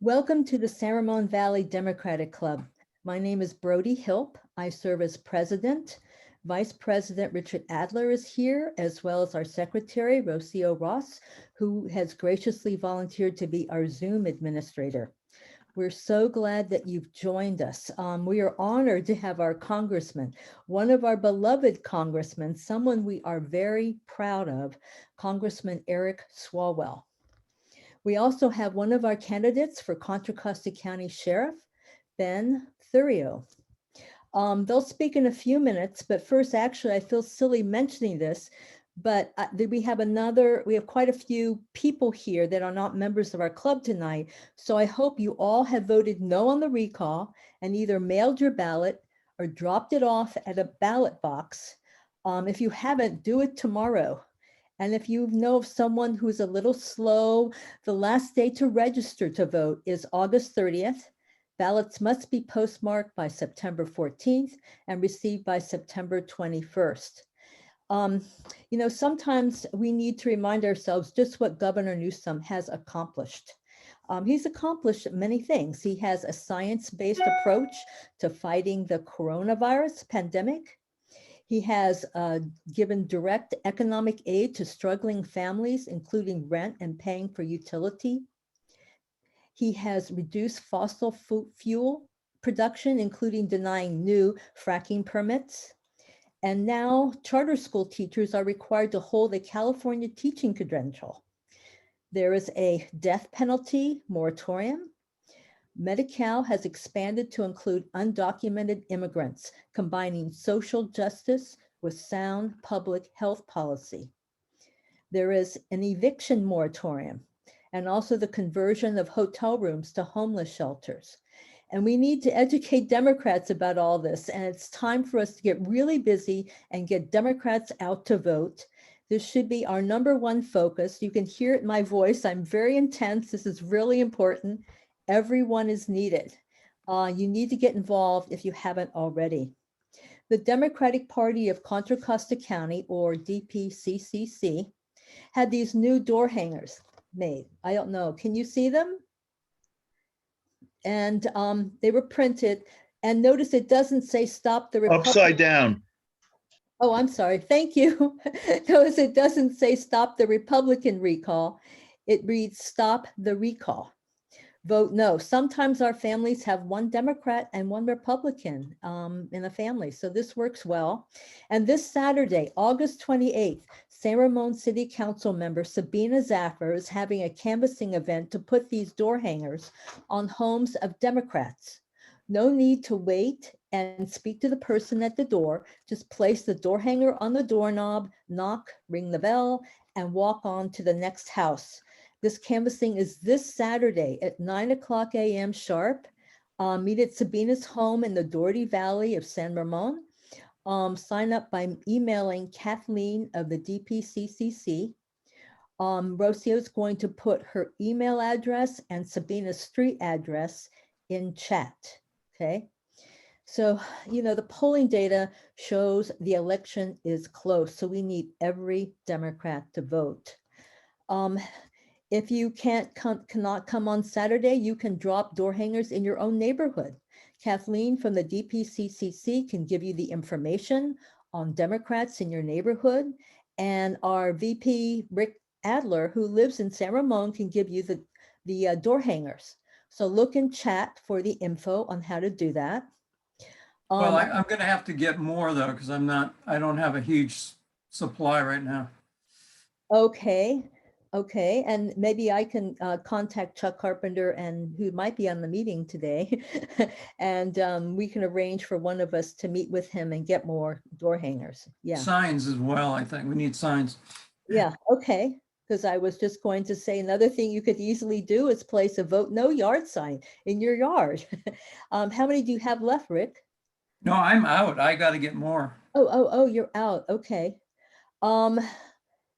Welcome to the San Ramon Valley Democratic Club. My name is Brody Hilp. I serve as president. Vice President Richard Adler is here, as well as our secretary, Rocio Ross, who has graciously volunteered to be our Zoom administrator. We're so glad that you've joined us. We are honored to have our congressman, one of our beloved congressmen, someone we are very proud of, Congressman Eric Swalwell. We also have one of our candidates for Contra Costa County Sheriff, Ben Thurio. They'll speak in a few minutes, but first, actually, I feel silly mentioning this, but we have quite a few people here that are not members of our club tonight. So I hope you all have voted no on the recall and either mailed your ballot or dropped it off at a ballot box. If you haven't, do it tomorrow. And if you know of someone who's a little slow, the last day to register to vote is August 30th. Ballots must be postmarked by September 14th and received by September 21st. Sometimes we need to remind ourselves just what Governor Newsom has accomplished. He's accomplished many things. He has a science-based approach to fighting the coronavirus pandemic. He has given direct economic aid to struggling families, including rent and paying for utility. He has reduced fossil fuel production, including denying new fracking permits. And now charter school teachers are required to hold a California teaching credential. There is a death penalty moratorium. Medi-Cal has expanded to include undocumented immigrants, combining social justice with sound public health policy. There is an eviction moratorium and also the conversion of hotel rooms to homeless shelters. And we need to educate Democrats about all this. And it's time for us to get really busy and get Democrats out to vote. This should be our #1 focus. You can hear it in my voice. I'm very intense. This is really important. Everyone is needed. You need to get involved if you haven't already. The Democratic Party of Contra Costa County, or DPCCC, had these new door hangers made. I don't know, can you see them? And they were printed, and notice it doesn't say stop the Republic. Upside down. Oh, I'm sorry, thank you. Notice it doesn't say stop the Republican recall. It reads stop the recall. Vote no. Sometimes our families have one Democrat and one Republican in a family, so this works well. And this Saturday, August 28th, San Ramon City Council member Sabina Zaffer is having a canvassing event to put these door hangers on homes of Democrats. No need to wait and speak to the person at the door. Just place the door hanger on the doorknob, knock, ring the bell, and walk on to the next house. This canvassing is this Saturday at 9:00 a.m. sharp. Meet at Sabina's home in the Doherty Valley of San Ramon. Sign up by emailing Kathleen of the DPCCC. Rocio is going to put her email address and Sabina's street address in chat, okay? So, the polling data shows the election is close, so we need every Democrat to vote. If you cannot come on Saturday, you can drop door hangers in your own neighborhood. Kathleen from the DPCCC can give you the information on Democrats in your neighborhood, and our VP, Rick Adler, who lives in San Ramon, can give you the door hangers. So look in chat for the info on how to do that. Well, I'm going to have to get more though, because I don't have a huge supply right now. Okay, and maybe I can contact Chuck Carpenter, and who might be on the meeting today, and we can arrange for one of us to meet with him and get more door hangers. Yeah. Signs as well, I think. We need signs. Yeah, okay. Because I was just going to say another thing you could easily do is place a vote no yard sign in your yard. How many do you have left, Rick? No, I'm out. I got to get more. Oh, you're out. Okay.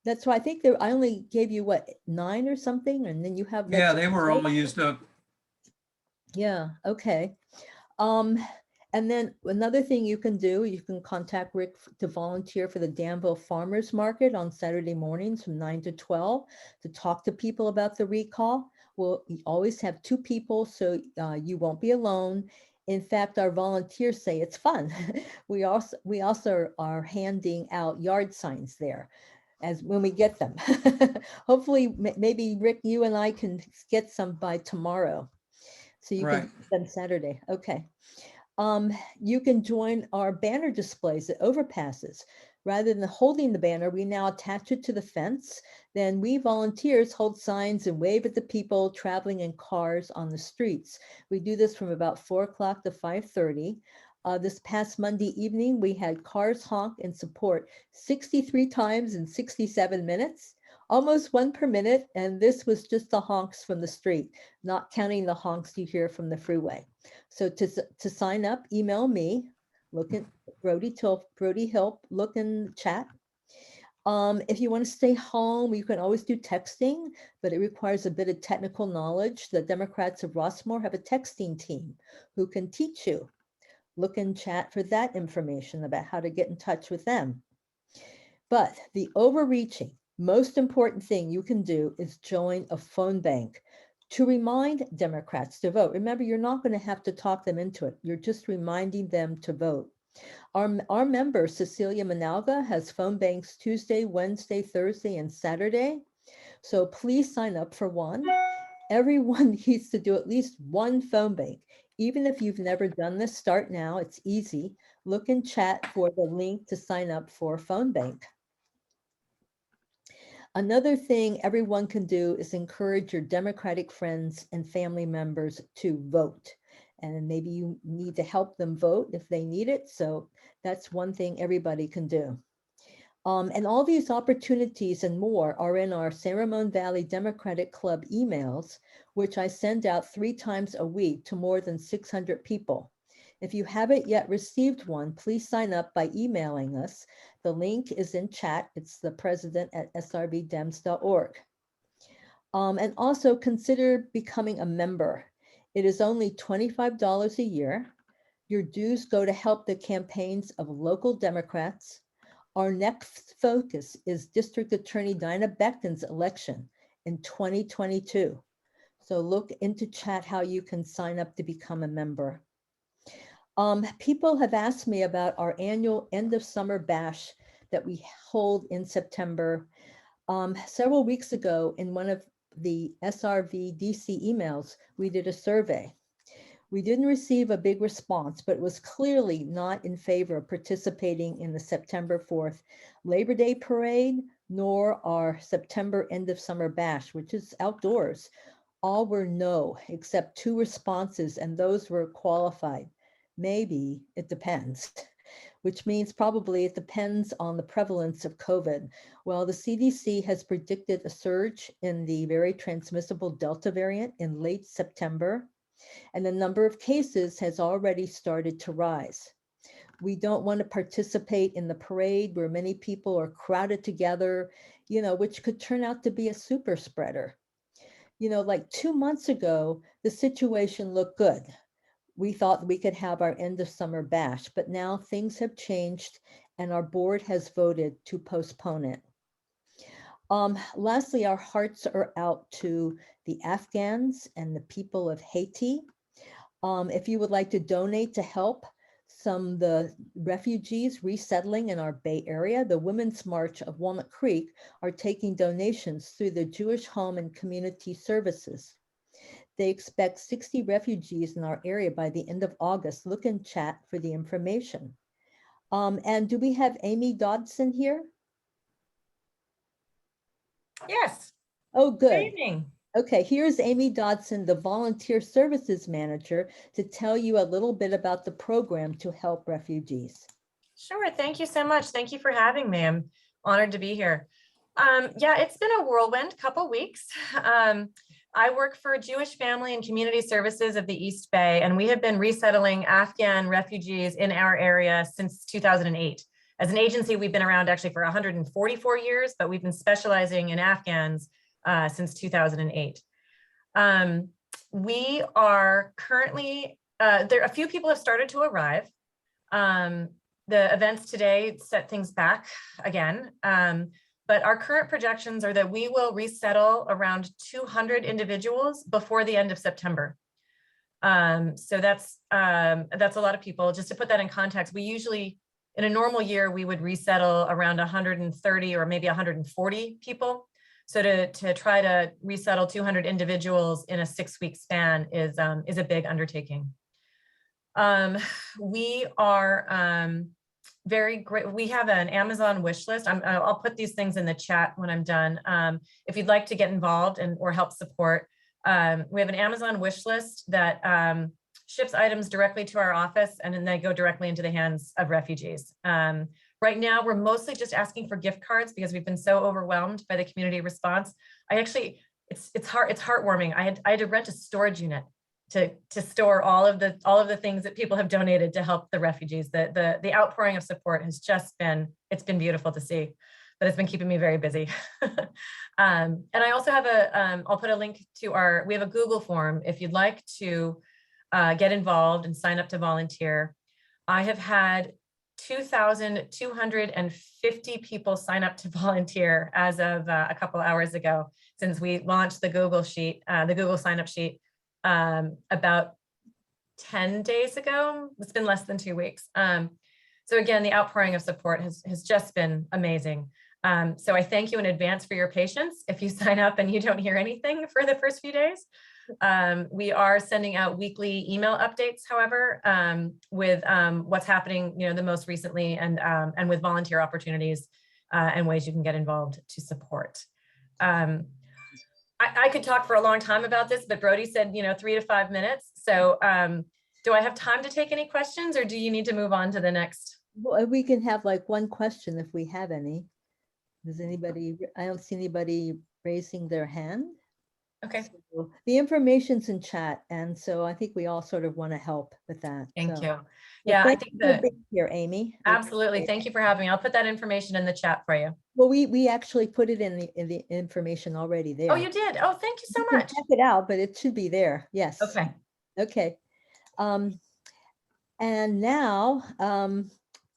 That's why I think I only gave you what, 9 or something, and then you have. Yeah, they were all used up. Yeah. Okay. And then another thing you can do, you can contact Rick to volunteer for the Danville Farmers Market on Saturday mornings from 9 to 12 to talk to people about the recall. We'll always have 2 people, so you won't be alone. In fact, our volunteers say it's fun. We also are handing out yard signs there as when we get them. Hopefully, maybe Rick, you and I can get some by tomorrow. So you can get them Saturday. Okay. You can join our banner displays at overpasses. Rather than holding the banner, we now attach it to the fence. Then we volunteers hold signs and wave at the people traveling in cars on the streets. We do this from about 4 o'clock to 5:30. This past Monday evening, we had cars honk in support 63 times in 67 minutes, almost 1 per minute. And this was just the honks from the street, not counting the honks you hear from the freeway. So to sign up, email me, look at Brody Hill, look in the chat. If you want to stay home, you can always do texting, but it requires a bit of technical knowledge. The Democrats of Rossmore have a texting team who can teach you. Look in chat for that information about how to get in touch with them. But the overreaching, most important thing you can do is join a phone bank to remind Democrats to vote. Remember, you're not going to have to talk them into it. You're just reminding them to vote. Our member, Cecilia Manalga, has phone banks Tuesday, Wednesday, Thursday, and Saturday. So please sign up for one. Everyone needs to do at least one phone bank. Even if you've never done this, start now. It's easy. Look in chat for the link to sign up for a phone bank. Another thing everyone can do is encourage your Democratic friends and family members to vote. And maybe you need to help them vote if they need it. So that's one thing everybody can do. And all these opportunities and more are in our San Ramon Valley Democratic Club emails, which I send out 3 times a week to more than 600 people. If you haven't yet received one, please sign up by emailing us. The link is in chat. It's the president@srvdems.org. And also consider becoming a member. It is only $25 a year. Your dues go to help the campaigns of local Democrats. Our next focus is District Attorney Dinah Becton's election in 2022. So look into chat how you can sign up to become a member. People have asked me about our annual end of summer bash that we hold in September. Several weeks ago, in one of the SRVDC emails, we did a survey. We didn't receive a big response, but it was clearly not in favor of participating in the September 4th Labor Day parade, nor our September end of summer bash, which is outdoors. All were no, except 2 responses, and those were qualified. Maybe it depends, which means probably it depends on the prevalence of COVID. Well, the CDC has predicted a surge in the very transmissible Delta variant in late September, and the number of cases has already started to rise. We don't want to participate in the parade where many people are crowded together, which could turn out to be a super spreader. Like 2 months ago, the situation looked good. We thought we could have our end of summer bash, but now things have changed and our board has voted to postpone it. Lastly, our hearts are out to the Afghans and the people of Haiti. If you would like to donate to help some of the refugees resettling in our Bay Area, the Women's March of Walnut Creek are taking donations through the Jewish Home and Community Services. They expect 60 refugees in our area by the end of August. Look in chat for the information. And do we have Amy Dodson here? Yes. Oh, good. Good evening. Okay, here's Amy Dodson, the Volunteer Services Manager, to tell you a little bit about the program to help refugees. Sure. Thank you so much. Thank you for having me. I'm honored to be here. Yeah, it's been a whirlwind couple weeks. I work for Jewish Family and Community Services of the East Bay, and we have been resettling Afghan refugees in our area since 2008. As an agency, we've been around actually for 144 years, but we've been specializing in Afghans since 2008. We are currently a few people have started to arrive. The events today set things back again. But our current projections are that we will resettle around 200 individuals before the end of September. So that's a lot of people. Just to put that in context, we usually, in a normal year, we would resettle around 130 or maybe 140 people. So to try to resettle 200 individuals in a 6-week span is a big undertaking. We are very great. We have an Amazon wish list. I'll put these things in the chat when I'm done. If you'd like to get involved or help support, we have an Amazon wish list that ships items directly to our office, and then they go directly into the hands of refugees. Right now, we're mostly just asking for gift cards because we've been so overwhelmed by the community response. It's heartwarming. I had to rent a storage unit to store all of the things that people have donated to help the refugees. The outpouring of support has just been, it's been beautiful to see, but it's been keeping me very busy. And I also have I'll put a link to we have a Google form if you'd like to get involved and sign up to volunteer. I have had 2,250 people sign up to volunteer as of a couple hours ago, since we launched the Google sheet, the Google sign up sheet about 10 days ago. It's been less than 2 weeks. So again, the outpouring of support has just been amazing. So I thank you in advance for your patience if you sign up and you don't hear anything for the first few days. We are sending out weekly email updates, however, with what's happening, the most recently, and with volunteer opportunities and ways you can get involved to support. I could talk for a long time about this, but Brody said, 3 to 5 minutes. So do I have time to take any questions, or do you need to move on to the next? Well, we can have like one question if we have any. Does anybody, I don't see anybody raising their hand. Okay. So the information's in chat, and so I think we all sort of want to help with that. Thank you. But Yeah, I think you for being here, Amy. Absolutely. Thank you for having me. I'll put that information in the chat for you. Well, we actually put it in the information already there. Oh, you did? Oh, thank you so much. Check it out, but it should be there. Yes. Okay. Okay. And now,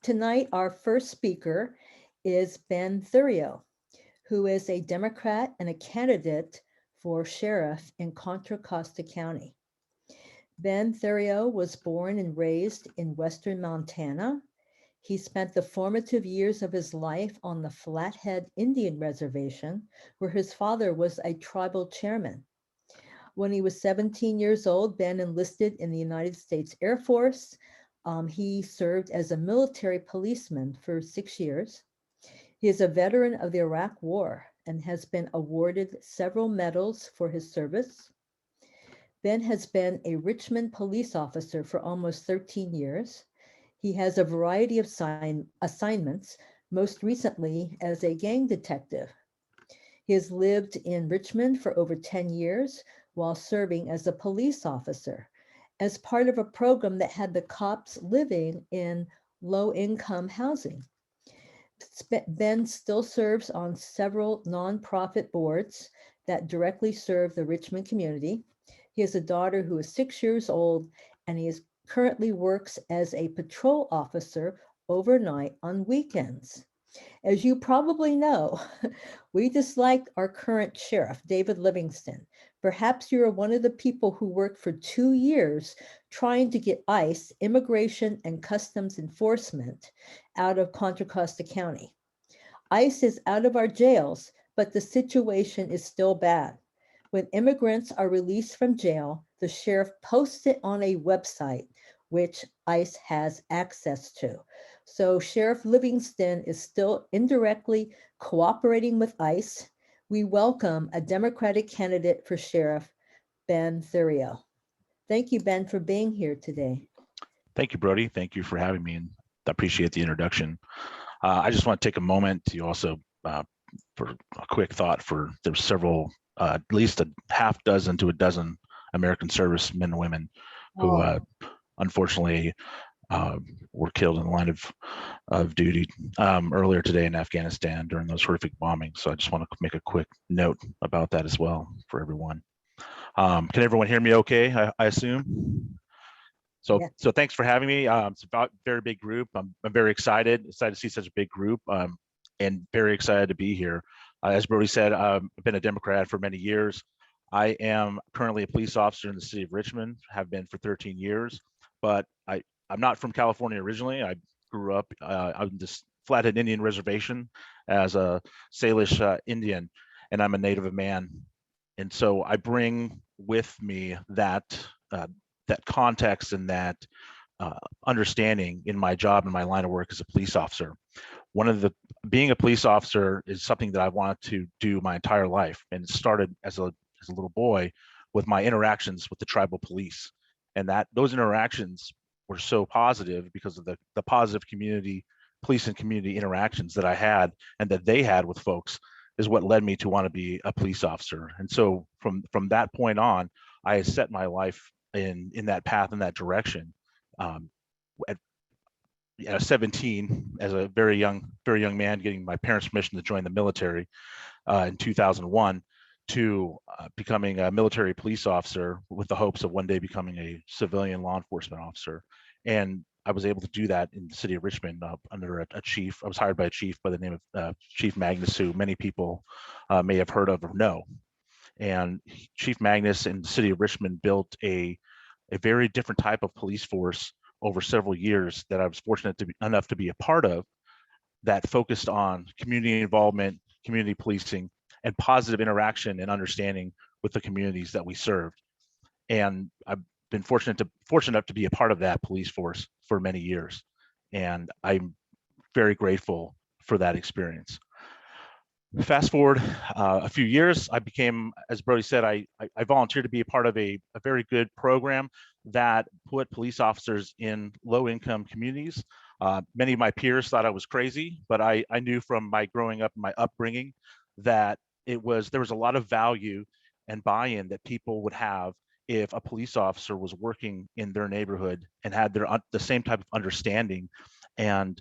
tonight, our first speaker is Ben Thurio, who is a Democrat and a candidate for sheriff in Contra Costa County. Ben Thurio was born and raised in Western Montana. He spent the formative years of his life on the Flathead Indian Reservation, where his father was a tribal chairman. When he was 17 years old, Ben enlisted in the United States Air Force. He served as a military policeman for 6 years. He is a veteran of the Iraq War and has been awarded several medals for his service. Ben has been a Richmond police officer for almost 13 years. He has a variety of assignments, most recently as a gang detective. He has lived in Richmond for over 10 years while serving as a police officer as part of a program that had the cops living in low-income housing. Ben still serves on several nonprofit boards that directly serve the Richmond community. He has a daughter who is 6 years old, and he currently works as a patrol officer overnight on weekends. As you probably know, we dislike our current sheriff, David Livingston. Perhaps you're one of the people who worked for 2 years trying to get ICE, Immigration and Customs Enforcement, out of Contra Costa County. ICE is out of our jails, but the situation is still bad. When immigrants are released from jail, the sheriff posts it on a website, which ICE has access to. So Sheriff Livingston is still indirectly cooperating with ICE. We welcome a Democratic candidate for sheriff, Ben Thurio. Thank you, Ben, for being here today. Thank you, Brody. Thank you for having me, and I appreciate the introduction. I just want to take a moment to also, for a quick thought, there's several, at least a half dozen to a dozen American servicemen and women who unfortunately were killed in the line of duty earlier today in Afghanistan during those horrific bombings. So I just want to make a quick note about that as well for everyone. Can everyone hear me okay, I assume? So, Yeah. so thanks for having me. It's about a very big group. I'm very excited to see such a big group, and very excited to be here. As Brody said, I've been a Democrat for many years. I am currently a police officer in the city of Richmond, have been for 13 years, but I'm not from California originally. I grew up on this Flathead Indian Reservation as a Salish Indian, and I'm a Native man. And so I bring with me that that context and that understanding in my job and my line of work as a police officer. Being a police officer is something that I wanted to do my entire life, and it started as a little boy with my interactions with the tribal police, and those interactions were so positive because of the positive police and community interactions that I had and that they had with folks is what led me to want to be a police officer. And so from that point on, I set my life in that path, in that direction. At 17, as a very young man, getting my parents' permission to join the military in 2001, to becoming a military police officer with the hopes of one day becoming a civilian law enforcement officer. And I was able to do that in the city of Richmond under a chief. I was hired by a chief by the name of Chief Magnus, who many people may have heard of or know. And Chief Magnus in the city of Richmond built a very different type of police force over several years that I was fortunate enough to be a part of, that focused on community involvement, community policing, and positive interaction and understanding with the communities that we served. And I've been fortunate enough to be a part of that police force for many years. And I'm very grateful for that experience. Fast forward a few years, I became, as Brody said, I volunteered to be a part of a very good program that put police officers in low-income communities. Many of my peers thought I was crazy, but I knew from my growing up, my upbringing, that there was a lot of value and buy-in that people would have if a police officer was working in their neighborhood and had the same type of understanding and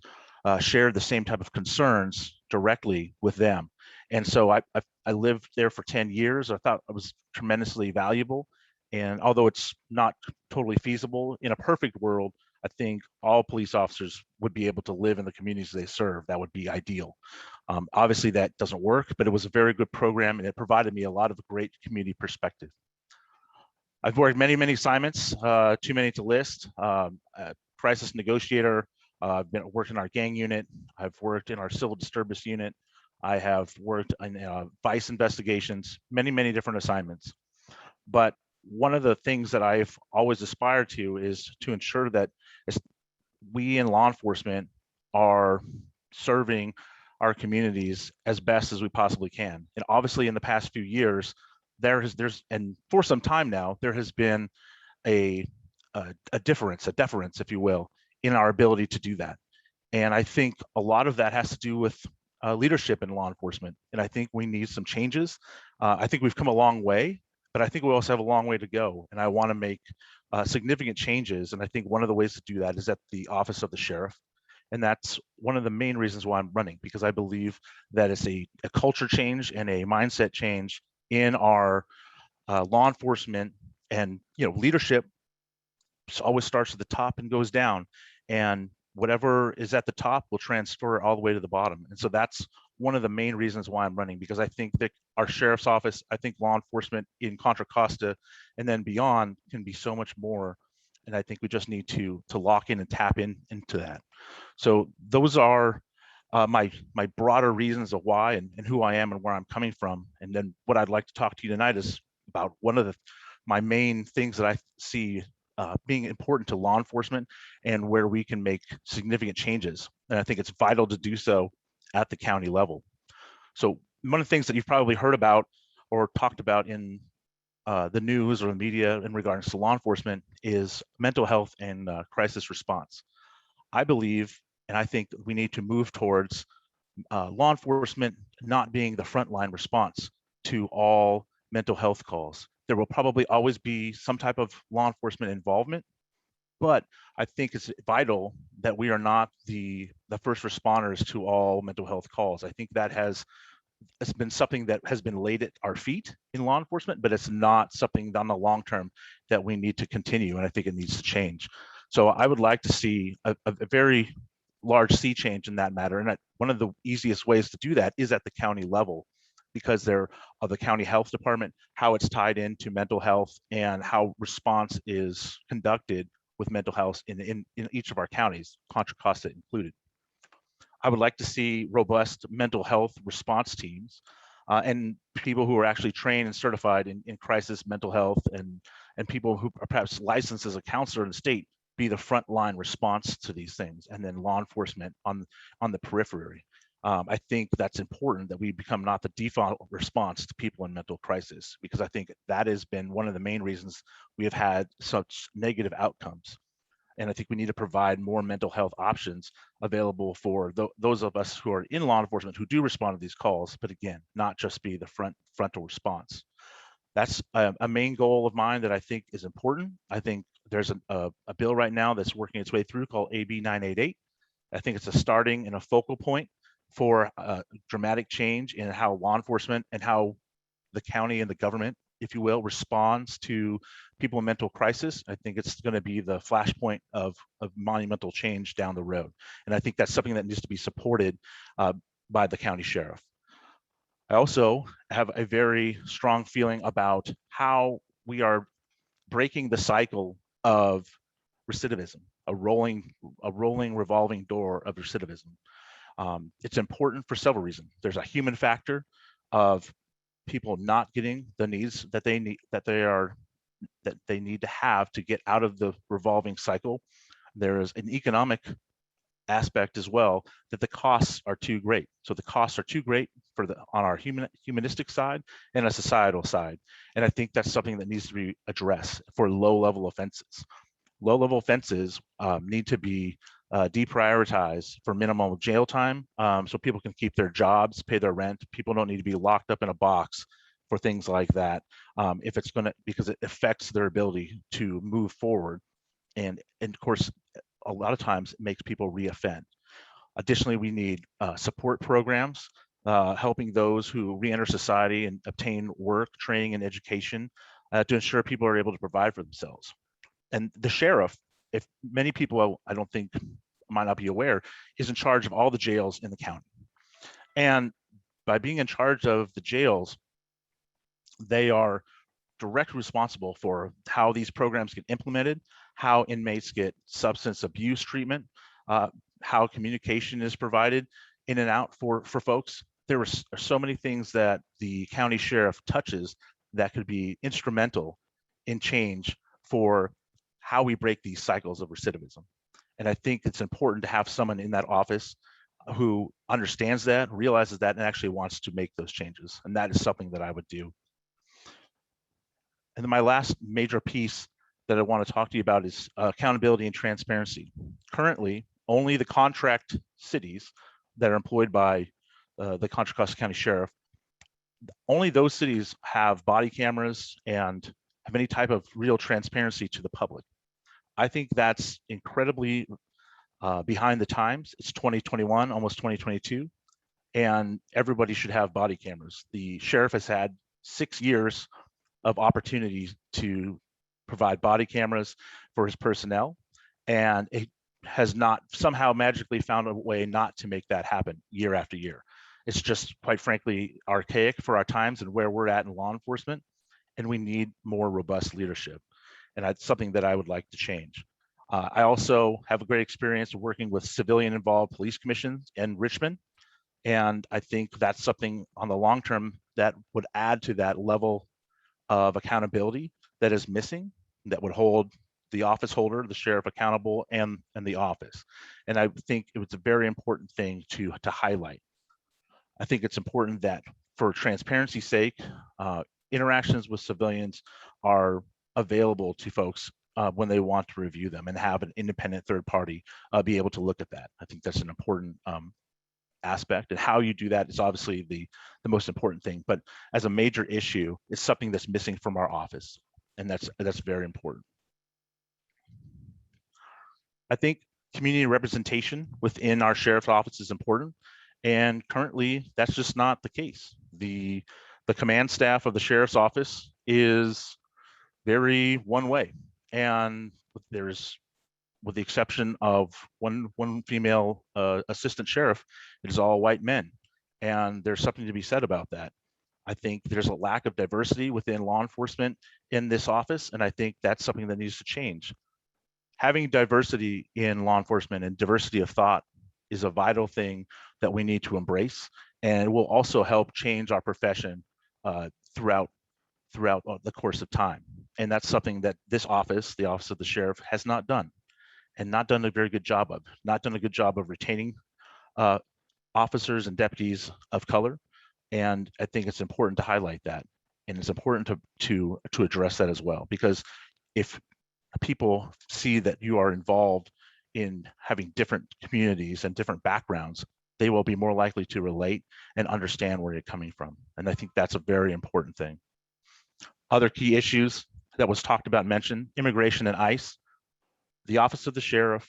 shared the same type of concerns directly with them. And so I lived there for 10 years. I thought it was tremendously valuable. And although it's not totally feasible, in a perfect world, I think all police officers would be able to live in the communities they serve. That would be ideal. Obviously, that doesn't work, but it was a very good program, and it provided me a lot of great community perspective. I've worked many assignments, too many to list. Crisis negotiator, I've worked in our gang unit. I've worked in our civil disturbance unit. I have worked in vice investigations, many different assignments. But one of the things that I've always aspired to is to ensure that we in law enforcement are serving our communities as best as we possibly can. And obviously in the past few years, and for some time now, there has been a deference, if you will, in our ability to do that. And I think a lot of that has to do with leadership in law enforcement. And I think we need some changes. I think we've come a long way, but I think we also have a long way to go. And I want to make significant changes. And I think one of the ways to do that is at the office of the sheriff. And that's one of the main reasons why I'm running, because I believe that it's a culture change and a mindset change in our law enforcement. And leadership always starts at the top and goes down, and whatever is at the top will transfer all the way to the bottom. And so that's one of the main reasons why I'm running, because I think that our sheriff's office, I think law enforcement in Contra Costa and then beyond can be so much more. And I think we just need to lock in and tap into that. So those are my broader reasons of why and who I am and where I'm coming from. And then what I'd like to talk to you tonight is about one of my main things that I see being important to law enforcement and where we can make significant changes. And I think it's vital to do so at the county level. So one of the things that you've probably heard about or talked about in the news or the media in regards to law enforcement is mental health and crisis response. I believe, and I think that we need to move towards law enforcement not being the frontline response to all mental health calls. There will probably always be some type of law enforcement involvement, but I think it's vital that we are not the first responders to all mental health calls. I think that has it's been something that has been laid at our feet in law enforcement, but it's not something on the long term that we need to continue. And I think it needs to change. So I would like to see a very large sea change in that matter. And one of the easiest ways to do that is at the county level, because they're of the county health department, how it's tied into mental health and how response is conducted with mental health in each of our counties, Contra Costa included. I would like to see robust mental health response teams and people who are actually trained and certified in crisis mental health, and people who are perhaps licensed as a counselor in the state be the frontline response to these things, and then law enforcement on the periphery. I think that's important that we become not the default response to people in mental crisis, because I think that has been one of the main reasons we have had such negative outcomes. And I think we need to provide more mental health options available for those of us who are in law enforcement who do respond to these calls, but again, not just be the frontal response. That's a main goal of mine that I think is important. I think there's a bill right now that's working its way through called AB 988. I think it's a starting and a focal point for dramatic change in how law enforcement and how the county and the government, if you will, responds to people in mental crisis. I think it's going to be the flashpoint of monumental change down the road. And I think that's something that needs to be supported by the county sheriff. I also have a very strong feeling about how we are breaking the cycle of recidivism, a rolling revolving door of recidivism. It's important for several reasons. There's a human factor of people not getting the needs that they need, that they need to have to get out of the revolving cycle. There is an economic aspect as well, that the costs are too great. So the costs are too great for on our humanistic side and a societal side. And I think that's something that needs to be addressed for low-level offenses. Low-level offenses need to be deprioritized for minimum jail time, so people can keep their jobs, pay their rent. People don't need to be locked up in a box for things like that, if it's going to, because it affects their ability to move forward. And of course, a lot of times it makes people reoffend. Additionally, we need support programs helping those who re-enter society and obtain work, training, and education to ensure people are able to provide for themselves. And the sheriff, if many people, I don't think, might not be aware, is in charge of all the jails in the county. And by being in charge of the jails, they are directly responsible for how these programs get implemented, how inmates get substance abuse treatment, how communication is provided in and out for folks. There are so many things that the county sheriff touches that could be instrumental in change for how we break these cycles of recidivism. And I think it's important to have someone in that office who understands that, realizes that, and actually wants to make those changes. And that is something that I would do. And then my last major piece that I want to talk to you about is accountability and transparency. Currently, only the contract cities that are employed by the Contra Costa County Sheriff, only those cities have body cameras and have any type of real transparency to the public. I think that's incredibly behind the times. It's 2021, almost 2022, and everybody should have body cameras. The sheriff has had 6 years of opportunities to provide body cameras for his personnel, and it has not somehow magically found a way not to make that happen year after year. It's just, quite frankly, archaic for our times and where we're at in law enforcement, and we need more robust leadership. And that's something that I would like to change. I also have a great experience working with civilian-involved police commissions in Richmond, and I think that's something on the long term that would add to that level of accountability that is missing, that would hold the office holder, the sheriff, accountable, and the office. And I think it was a very important thing to highlight. I think it's important that, for transparency's sake, interactions with civilians are available to folks when they want to review them, and have an independent third party be able to look at that. I think that's an important aspect, and how you do that is obviously the most important thing. But as a major issue, it's something that's missing from our office, and that's very important. I think community representation within our sheriff's office is important, And currently, that's just not the case. The command staff of the sheriff's office is very one way, and there's, with the exception of one female assistant sheriff, it is all white men, and there's something to be said about that. I think there's a lack of diversity within law enforcement in this office, and I think that's something that needs to change. Having diversity in law enforcement and diversity of thought is a vital thing that we need to embrace, and it will also help change our profession throughout the course of time. And that's something that this office, the Office of the Sheriff, has not done, and not done a very good job of. Not done a good job of retaining officers and deputies of color. And I think it's important to highlight that, and it's important to address that as well, because if people see that you are involved in having different communities and different backgrounds, they will be more likely to relate and understand where you're coming from. And I think that's a very important thing. Other key issues that was talked about, mentioned, immigration and ICE. The Office of the Sheriff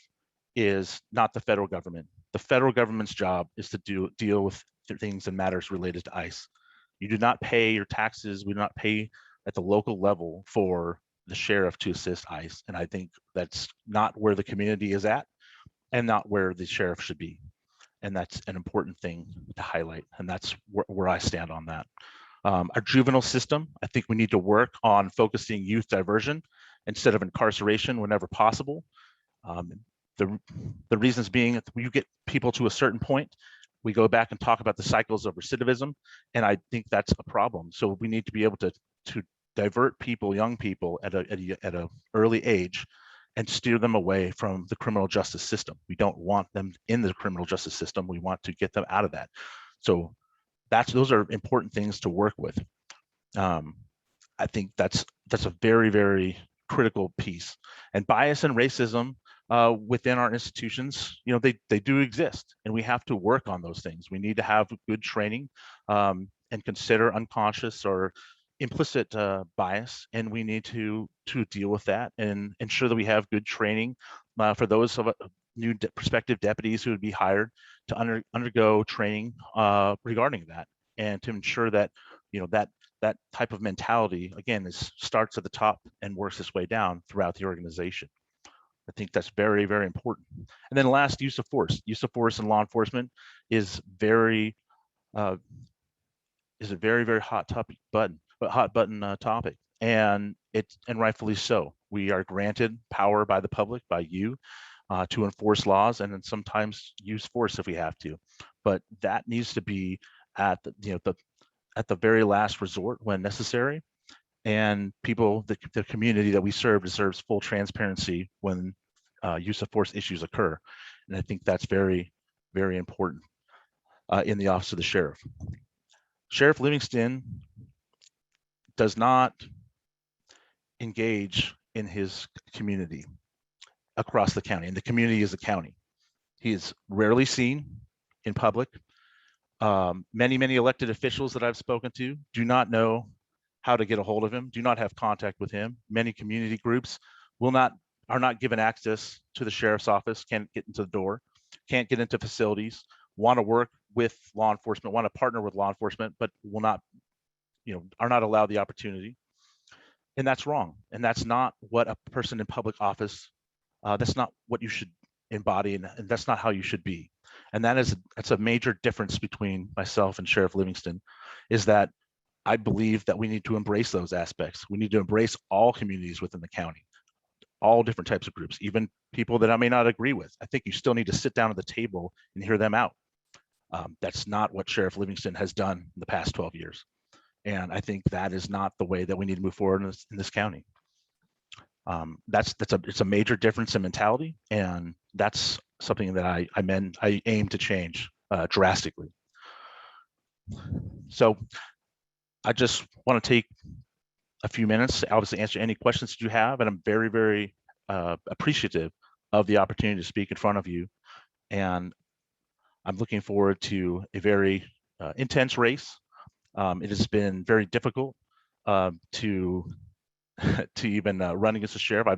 is not the federal government. The federal government's job is to deal with things and matters related to ICE. You do not pay your taxes. We do not pay at the local level for the sheriff to assist ICE. And I think that's not where the community is at, and not where the sheriff should be. And that's an important thing to highlight. And that's where I stand on that. Our juvenile system, I think we need to work on focusing youth diversion instead of incarceration whenever possible. The reasons being, that when you get people to a certain point, we go back and talk about the cycles of recidivism, and I think that's a problem. So we need to be able to divert people, young people, at a early age, and steer them away from the criminal justice system. We don't want them in the criminal justice system. We want to get them out of that. So those are important things to work with. I think that's a very, very critical piece. And bias and racism within our institutions, they do exist, and we have to work on those things. We need to have good training and consider unconscious or implicit bias, and we need to deal with that and ensure that we have good training for those of new prospective deputies who would be hired to undergo training regarding that, and to ensure that that type of mentality, again, starts at the top and works its way down throughout the organization. I think that's very, very important. And then last, use of force. Use of force in law enforcement is a very, very hot button topic, and rightfully so. We are granted power by the public, by you, to enforce laws, and then sometimes use force if we have to. But that needs to be at the very last resort when necessary. And people, the community that we serve, deserves full transparency when use of force issues occur. And I think that's very, very important in the Office of the Sheriff. Sheriff Livingston does not engage in his community across the county, and the community is the county. He is rarely seen in public. Many elected officials that I've spoken to do not know how to get a hold of him, do not have contact with him. Many community groups are not given access to the sheriff's office, can't get into the door, can't get into facilities, want to work with law enforcement, want to partner with law enforcement, but will not, are not allowed the opportunity. And that's wrong. And that's not what a person in public office, that's not what you should embody, and that's not how you should be. And that's a major difference between myself and Sheriff Livingston, is that I believe that we need to embrace those aspects. We need to embrace all communities within the county, all different types of groups, even people that I may not agree with. I think you still need to sit down at the table and hear them out. That's not what Sheriff Livingston has done in the past 12 years. And I think that is not the way that we need to move forward in this county. It's a major difference in mentality, and that's something that I aim to change drastically. So I just want to take a few minutes to obviously answer any questions that you have, and I'm very, very appreciative of the opportunity to speak in front of you. And I'm looking forward to a very intense race. It has been very difficult to even run against the sheriff.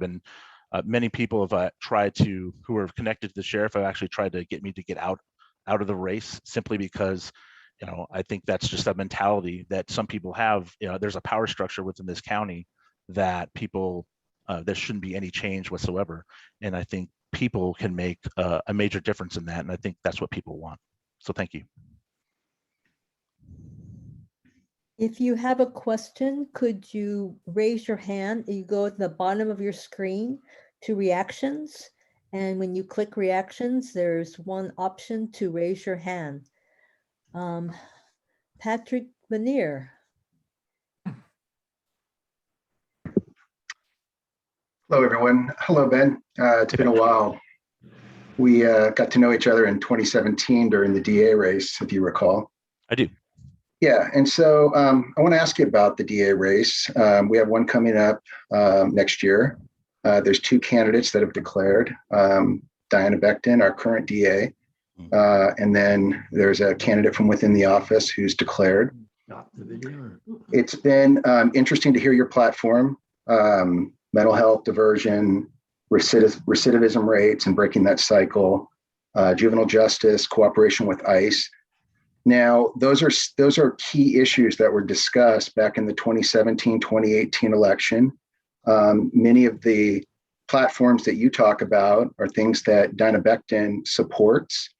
Many people have tried to, who are connected to the sheriff, have actually tried to get me to get out out of the race simply because, you know, I think that's just a mentality that some people have. You know, there's a power structure within this county that people, there shouldn't be any change whatsoever. And I think people can make a major difference in that. And I think that's what people want. So thank you. If you have a question, could you raise your hand? You go at the bottom of your screen to reactions. And when you click reactions, there's one option to raise your hand. Patrick Vanier. Hello, everyone. Hello, Ben. It's been a while. We got to know each other in 2017 during the DA race, if you recall. I do. Yeah, and so I want to ask you about the DA race. We have one coming up next year. There's two candidates that have declared. Diana Becton, our current DA, and then there's a candidate from within the office who's declared. It's been interesting to hear your platform, mental health, diversion, recidivism rates and breaking that cycle, juvenile justice, cooperation with ICE. Now, those are key issues that were discussed back in the 2017-2018 election. Many of the platforms that you talk about are things that Diana Becton supports.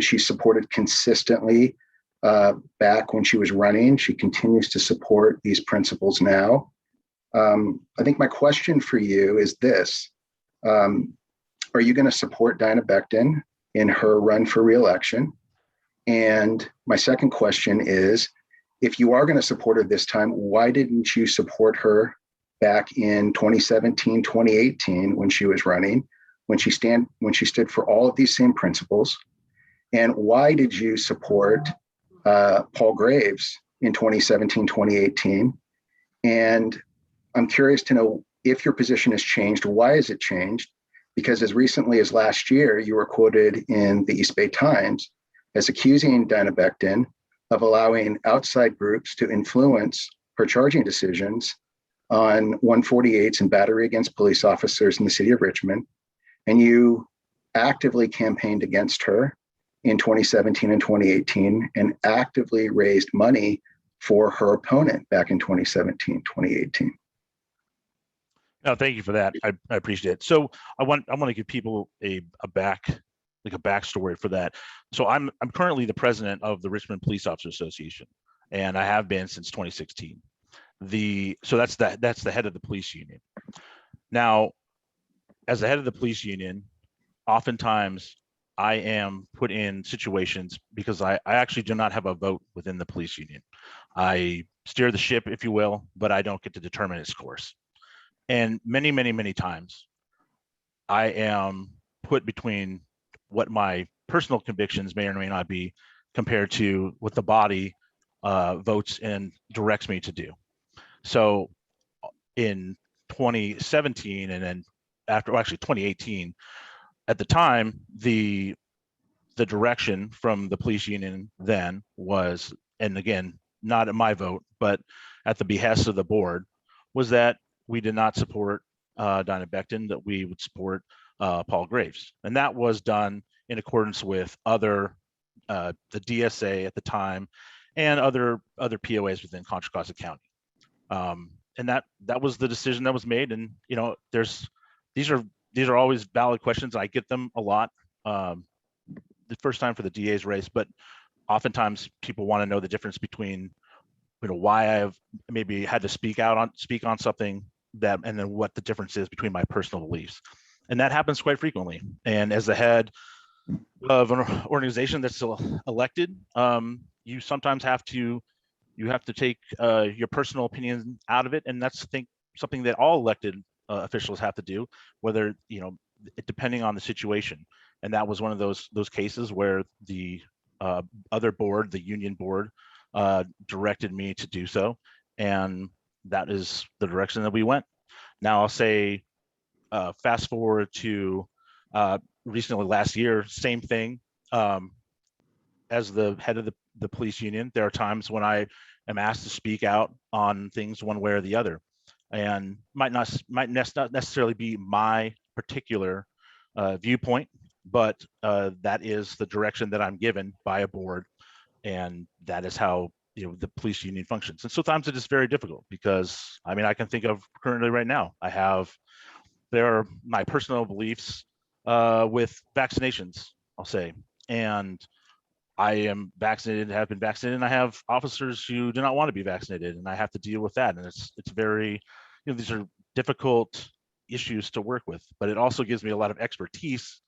She supported consistently back when she was running. She continues to support these principles now. I think my question for you is this. Are you going to support Diana Becton in her run for re-election? And my second question is, if you are going to support her this time, why didn't you support her back in 2017, 2018 when she was running, when she stood for all of these same principles? And why did you support Paul Graves in 2017, 2018? And I'm curious to know if your position has changed. Why has it changed? Because as recently as last year, you were quoted in the East Bay Times as accusing Diana Becton of allowing outside groups to influence her charging decisions on 148s and battery against police officers in the city of Richmond. And you actively campaigned against her in 2017 and 2018 and actively raised money for her opponent back in 2017, 2018. No, thank you for that. I appreciate it. So I want to give people a backstory for that. So I'm currently the president of the Richmond Police Officers Association, and I have been since 2016. So that's the head of the police union. Now, as the head of the police union, oftentimes I am put in situations because I actually do not have a vote within the police union. I steer the ship, if you will, but I don't get to determine its course. And many, many, many times I am put between what my personal convictions may or may not be compared to what the body votes and directs me to do. So in 2017 and then actually 2018, at the time, the direction from the police union then was, and again, not at my vote, but at the behest of the board, was that we did not support Diana Becton, that we would support Paul Graves. And that was done in accordance with the DSA at the time and other POAs within Contra Costa County. And that was the decision that was made. And, you know, these are always valid questions. I get them a lot. The first time for the DA's race, but oftentimes people want to know the difference between, you know, why I've maybe had to speak on something that, and then what the difference is between my personal beliefs. And that happens quite frequently. And as the head of an organization that's elected, you sometimes have to take your personal opinion out of it. And that's, I think, something that all elected officials have to do, whether, you know, depending on the situation. And that was one of those cases where the other board, the union board, directed me to do so. And that is the direction that we went. Now I'll say, fast forward to recently last year, same thing. As the head of the police union, there are times when I am asked to speak out on things one way or the other, and might not necessarily be my particular viewpoint, but that is the direction that I'm given by a board, and that is how the police union functions. And sometimes it is very difficult because I mean I can think of currently right now there are my personal beliefs with vaccinations, I'll say, and I am vaccinated, have been vaccinated, and I have officers who do not want to be vaccinated, and I have to deal with that. And it's very, these are difficult issues to work with, but it also gives me a lot of expertise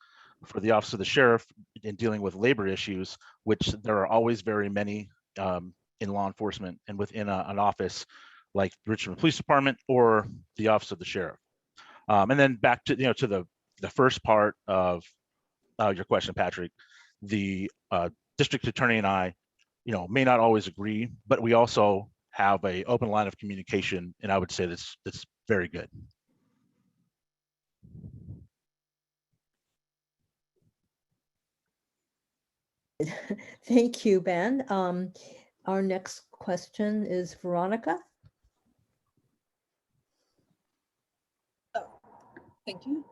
for the Office of the Sheriff in dealing with labor issues, which there are always very many in law enforcement and within an office like Richmond Police Department or the Office of the Sheriff. And then back to to the first part of your question, Patrick, the district attorney and I, may not always agree, but we also have an open line of communication, and I would say that's very good. Thank you, Ben. Our next question is Veronica. Thank you.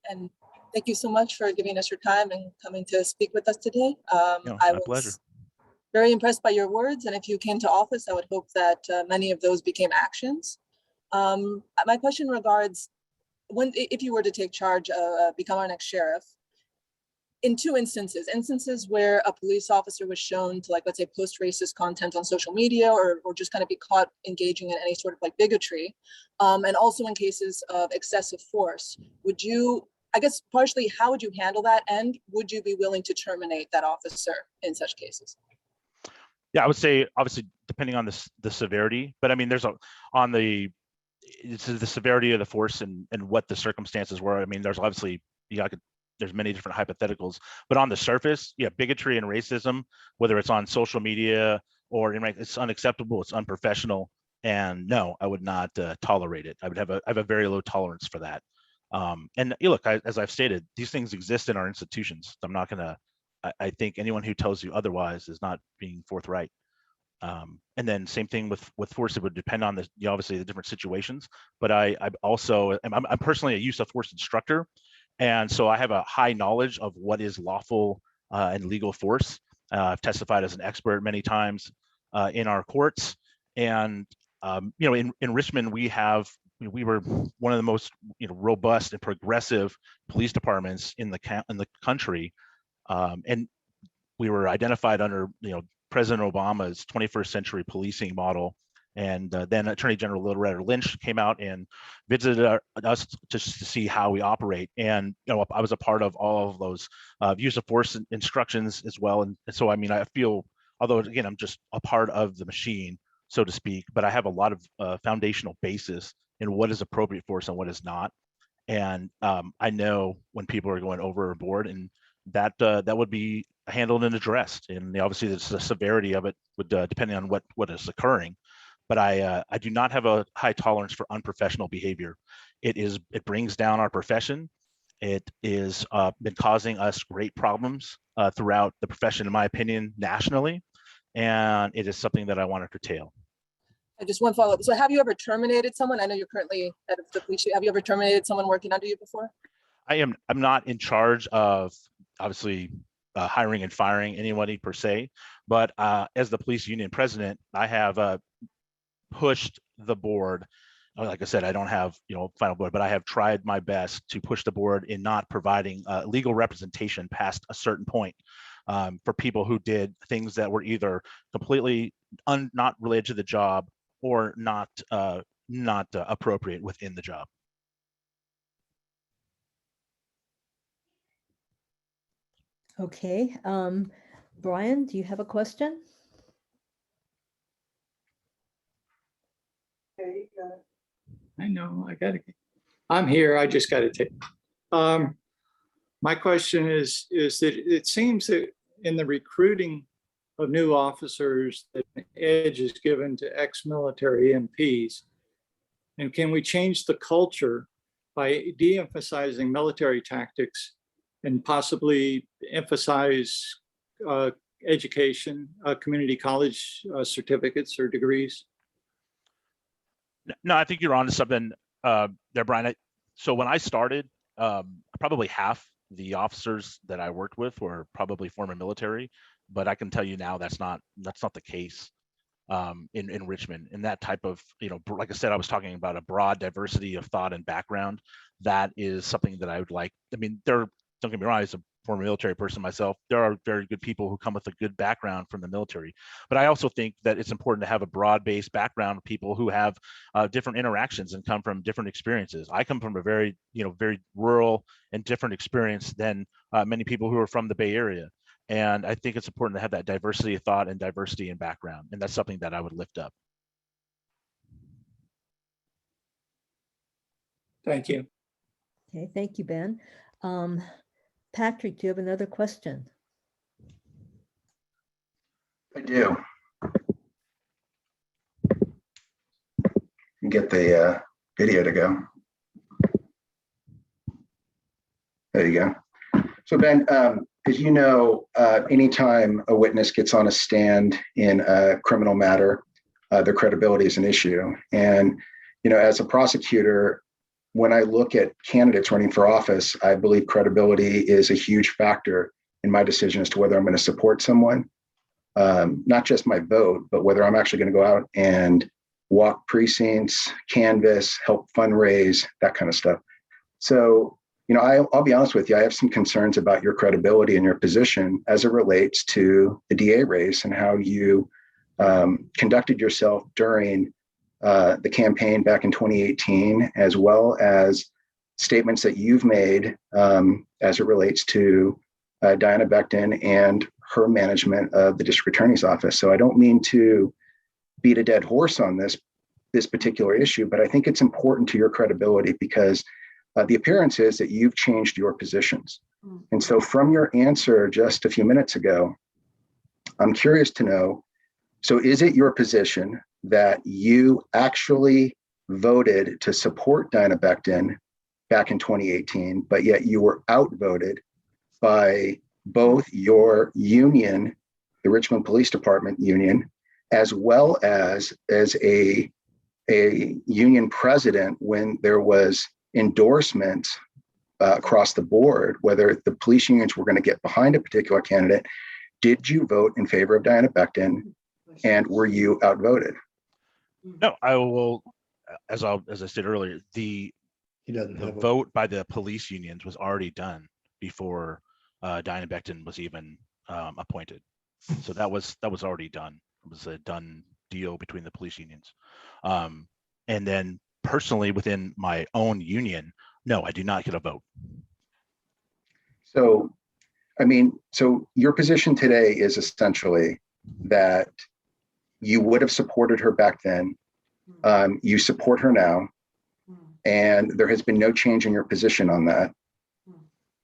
And thank you so much for giving us your time and coming to speak with us today. I was pleasure. very impressed by your words. And if you came to office, I would hope that many of those became actions. My question regards if you were to take charge, become our next sheriff, in two instances where a police officer was shown to, like, let's say, post racist content on social media or just kind of be caught engaging in any sort of like bigotry, and also in cases of excessive force, would you, I guess partially, how would you handle that? And would you be willing to terminate that officer in such cases? Yeah, I would say obviously depending on the severity, but I mean, there's it's the severity of the force and what the circumstances were. I mean, there's obviously, there's many different hypotheticals, but on the surface, yeah, bigotry and racism, whether it's on social media or it's unacceptable, it's unprofessional, and no, I would not tolerate it. I have a very low tolerance for that. And look, as I've stated, these things exist in our institutions. I'm not gonna. I think anyone who tells you otherwise is not being forthright. And then same thing with force. It would depend on obviously the different situations. But I'm personally a use of force instructor, and so I have a high knowledge of what is lawful and legal force. I've testified as an expert many times in our courts, and in Richmond we were one of the most robust and progressive police departments in the country, and we were identified under President Obama's 21st century policing model. And then Attorney General Loretta Lynch came out and visited us just to see how we operate. And I was a part of all of those use of force instructions as well. And so I mean, I feel, although again I'm just a part of the machine, so to speak, but I have a lot of foundational basis in what is appropriate force and what is not. And I know when people are going overboard, and that would be handled and addressed. And obviously the severity of it would depending on what is occurring. But I do not have a high tolerance for unprofessional behavior. It brings down our profession. It is been causing us great problems throughout the profession, in my opinion, nationally, and it is something that I want to curtail. Just one follow-up. So have you ever terminated someone? I know you're currently head of the police. Have you ever terminated someone working under you before? I'm not in charge of obviously hiring and firing anybody per se, but as the police union president, I have pushed the board. Like I said, I don't have final board, but I have tried my best to push the board in not providing legal representation past a certain point for people who did things that were either completely not related to the job or not appropriate within the job. Okay, Brian, do you have a question? I know, I'm here, I just got to take. My question is that it seems that in the recruiting of new officers, that an edge is given to ex-military MPs. And can we change the culture by de-emphasizing military tactics and possibly emphasize education, community college certificates or degrees? No, I think you're onto something there, Brian. So when I started, probably half the officers that I worked with were probably former military, but I can tell you now that's not the case in Richmond. And that type of, like I said, I was talking about a broad diversity of thought and background. That is something that I would like. I mean, don't get me wrong, as a former military person myself, there are very good people who come with a good background from the military. But I also think that it's important to have a broad-based background of people who have different interactions and come from different experiences. I come from a very, very rural and different experience than many people who are from the Bay Area. And I think it's important to have that diversity of thought and diversity in background. And that's something that I would lift up. Thank you. Okay, thank you, Ben. Patrick, do you have another question? I do. Get the video to go. There you go. So Ben, as you know, anytime a witness gets on a stand in a criminal matter, their credibility is an issue. And, as a prosecutor, when I look at candidates running for office, I believe credibility is a huge factor in my decision as to whether I'm going to support someone, not just my vote, but whether I'm actually going to go out and walk precincts, canvass, help fundraise, that kind of stuff. So, I'll be honest with you, I have some concerns about your credibility and your position as it relates to the DA race and how you conducted yourself during the campaign back in 2018, as well as statements that you've made as it relates to Diana Becton and her management of the district attorney's office. So I don't mean to beat a dead horse on this particular issue, but I think it's important to your credibility because the appearance is that you've changed your positions. And so from your answer just a few minutes ago, I'm curious to know, so is it your position that you actually voted to support Diana Becton back in 2018, but yet you were outvoted by both your union, the Richmond Police Department union, as well as a union president when there was endorsement across the board, whether the police unions were going to get behind a particular candidate? Did you vote in favor of Diana Becton, and were you outvoted? No, I will, as I said earlier, the vote by the police unions was already done before Diana Becton was even appointed. So that was already done. It was a done deal between the police unions. And then personally within my own union, no, I do not get a vote. So, so your position today is essentially that you would have supported her back then. You support her now, and there has been no change in your position on that.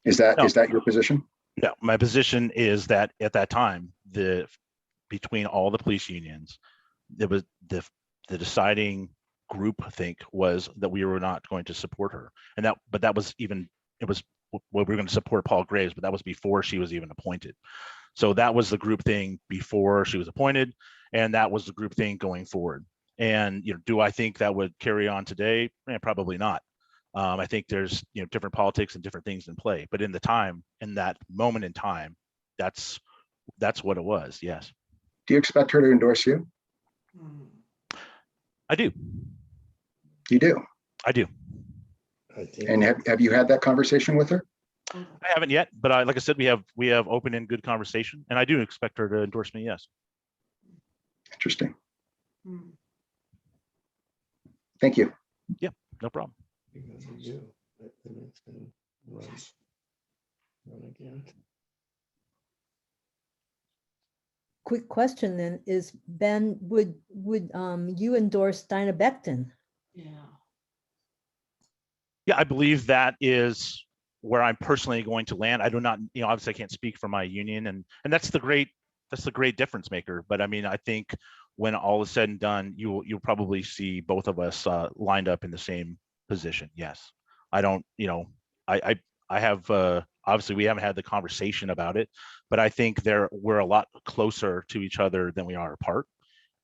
Is that your position? No, my position is that at that time, between all the police unions, there was the deciding group, I think, was that we were not going to support her, but that was even, it was, well, we were going to support Paul Graves, but that was before she was even appointed. So that was the group thing before she was appointed, and that was the group thing going forward. And do I think that would carry on today? Probably not. I think there's different politics and different things in play, but in that moment in time, that's what it was. Yes. Do you expect her to endorse you? I do. You do? I do. And have you had that conversation with her? I haven't yet, but like I said, we have open and good conversation, and I do expect her to endorse me. Yes. Interesting. Thank you. Yeah, no problem. Because of you, and it's been run again. Quick question then is, Ben, would you endorse Diana Becton? Yeah, I believe that is where I'm personally going to land. I do not, obviously I can't speak for my union, and that's the great difference maker. But I think when all is said and done, you'll probably see both of us lined up in the same position. Yes. I don't, I have, obviously we haven't had the conversation about it, but I think we're a lot closer to each other than we are apart.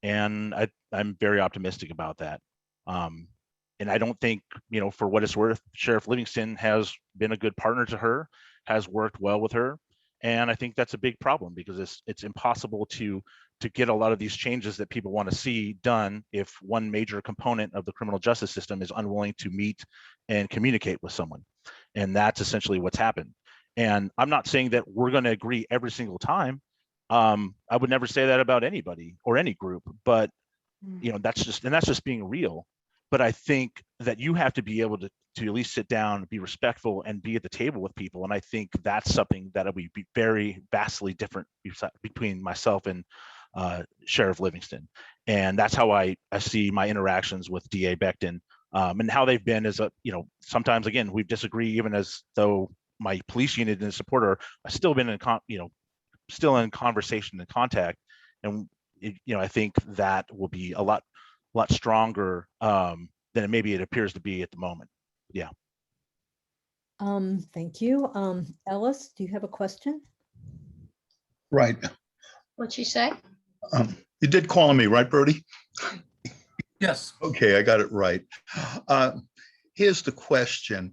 And I'm very optimistic about that. And I don't think, for what it's worth, Sheriff Livingston has been a good partner to her. has worked well with her. And I think that's a big problem because it's impossible to get a lot of these changes that people want to see done if one major component of the criminal justice system is unwilling to meet and communicate with someone. And that's essentially what's happened. And I'm not saying that we're going to agree every single time. I would never say that about anybody or any group, but that's just being real. But I think that you have to be able to at least sit down, be respectful, and be at the table with people. And I think that's something that would be very vastly different between myself and Sheriff Livingston. And that's how I see my interactions with DA Becton, and how they've been is sometimes, again, we disagree, even as though my police unit and supporter have still been in still in conversation and contact. And I think that will be a lot stronger than maybe it appears to be at the moment. Yeah. Thank you. Ellis, do you have a question? Right. What'd she say? You did call me, right, Brody? Yes. Okay, I got it right. Here's the question.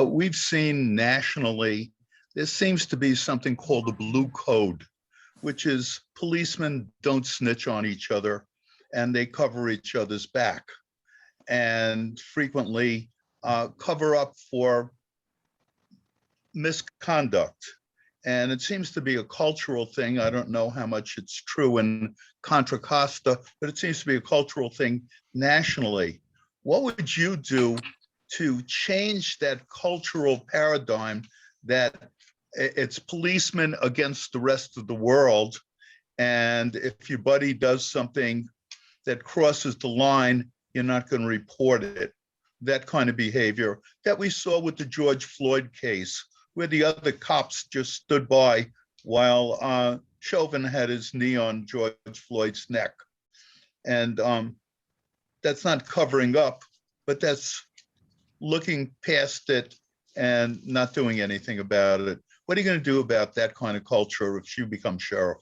We've seen nationally, there seems to be something called the Blue Code, which is policemen don't snitch on each other and they cover each other's back and frequently cover up for misconduct. And it seems to be a cultural thing. I don't know how much it's true in Contra Costa, but it seems to be a cultural thing nationally. What would you do to change that cultural paradigm that it's policemen against the rest of the world? And if your buddy does something that crosses the line, you're not going to report it. That kind of behavior that we saw with the George Floyd case, where the other cops just stood by while Chauvin had his knee on George Floyd's neck. And that's not covering up, but that's looking past it and not doing anything about it. What are you going to do about that kind of culture if you become sheriff?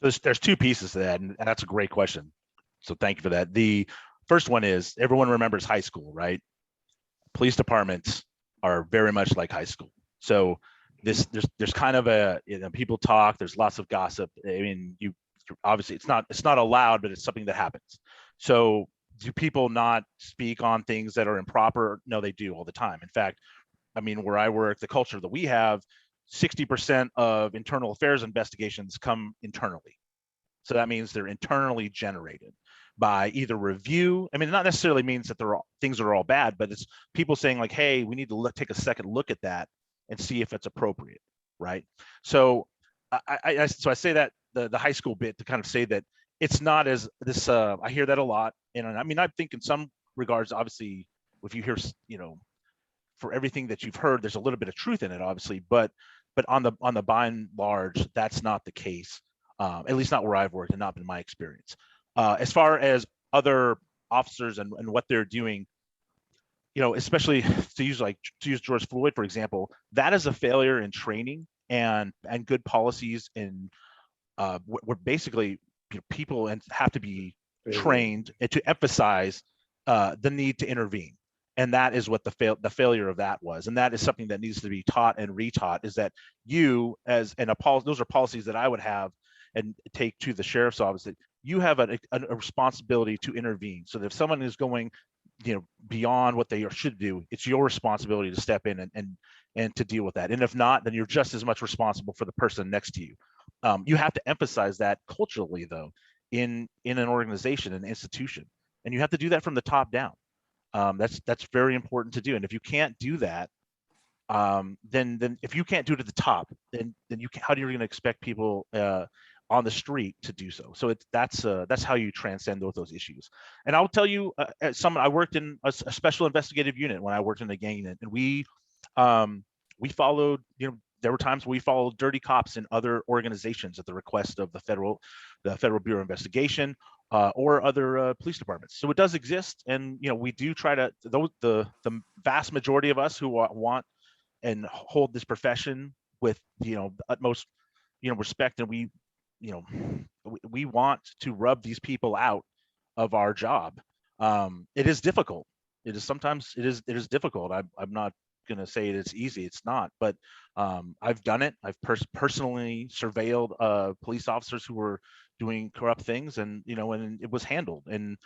There's two pieces to that, and that's a great question. So thank you for that. The first one is everyone remembers high school, right? Police departments are very much like high school. So there's kind of a, people talk, there's lots of gossip. I mean, you obviously it's not allowed, but it's something that happens. So do people not speak on things that are improper? No, they do all the time. In fact, I mean, where I work, the culture that we have, 60% of internal affairs investigations come internally. So that means they're internally generated by either review. I mean, it not necessarily means that things are all bad, but it's people saying like, hey, we need to take a second look at that and see if it's appropriate, right? So I say that the high school bit to kind of say that it's not as this. I hear that a lot, and I mean, I think in some regards, obviously, if you hear, for everything that you've heard, there's a little bit of truth in it, obviously, but on the by and large, that's not the case. At least not where I've worked and not been my experience. As far as other officers and what they're doing, especially to use George Floyd, for example, that is a failure in training and good policies in where basically people have to be trained and to emphasize the need to intervene. And that is what the failure of that was. And that is something that needs to be taught and retaught, is that you those are policies that I would have and take to the sheriff's office, that you have a responsibility to intervene. So that if someone is going beyond what they should do, it's your responsibility to step in and to deal with that. And if not, then you're just as much responsible for the person next to you. You have to emphasize that culturally, though, in an organization, an institution, and you have to do that from the top down. That's very important to do. And if you can't do that, then if you can't do it at the top, then how are you going to expect people on the street to do so? So that's how you transcend those issues. And I'll tell you, I worked in a special investigative unit when I worked in the gang unit, and we followed, there were times we followed dirty cops in other organizations at the request of the Federal Bureau of Investigation or other police departments. So it does exist, and we do try to. The vast majority of us who want and hold this profession with the utmost respect, and we want to rub these people out of our job. It is difficult. It is difficult. I'm not going to say it's easy. It's not, but I've done it. I've personally surveilled police officers who were doing corrupt things, and and it was handled. And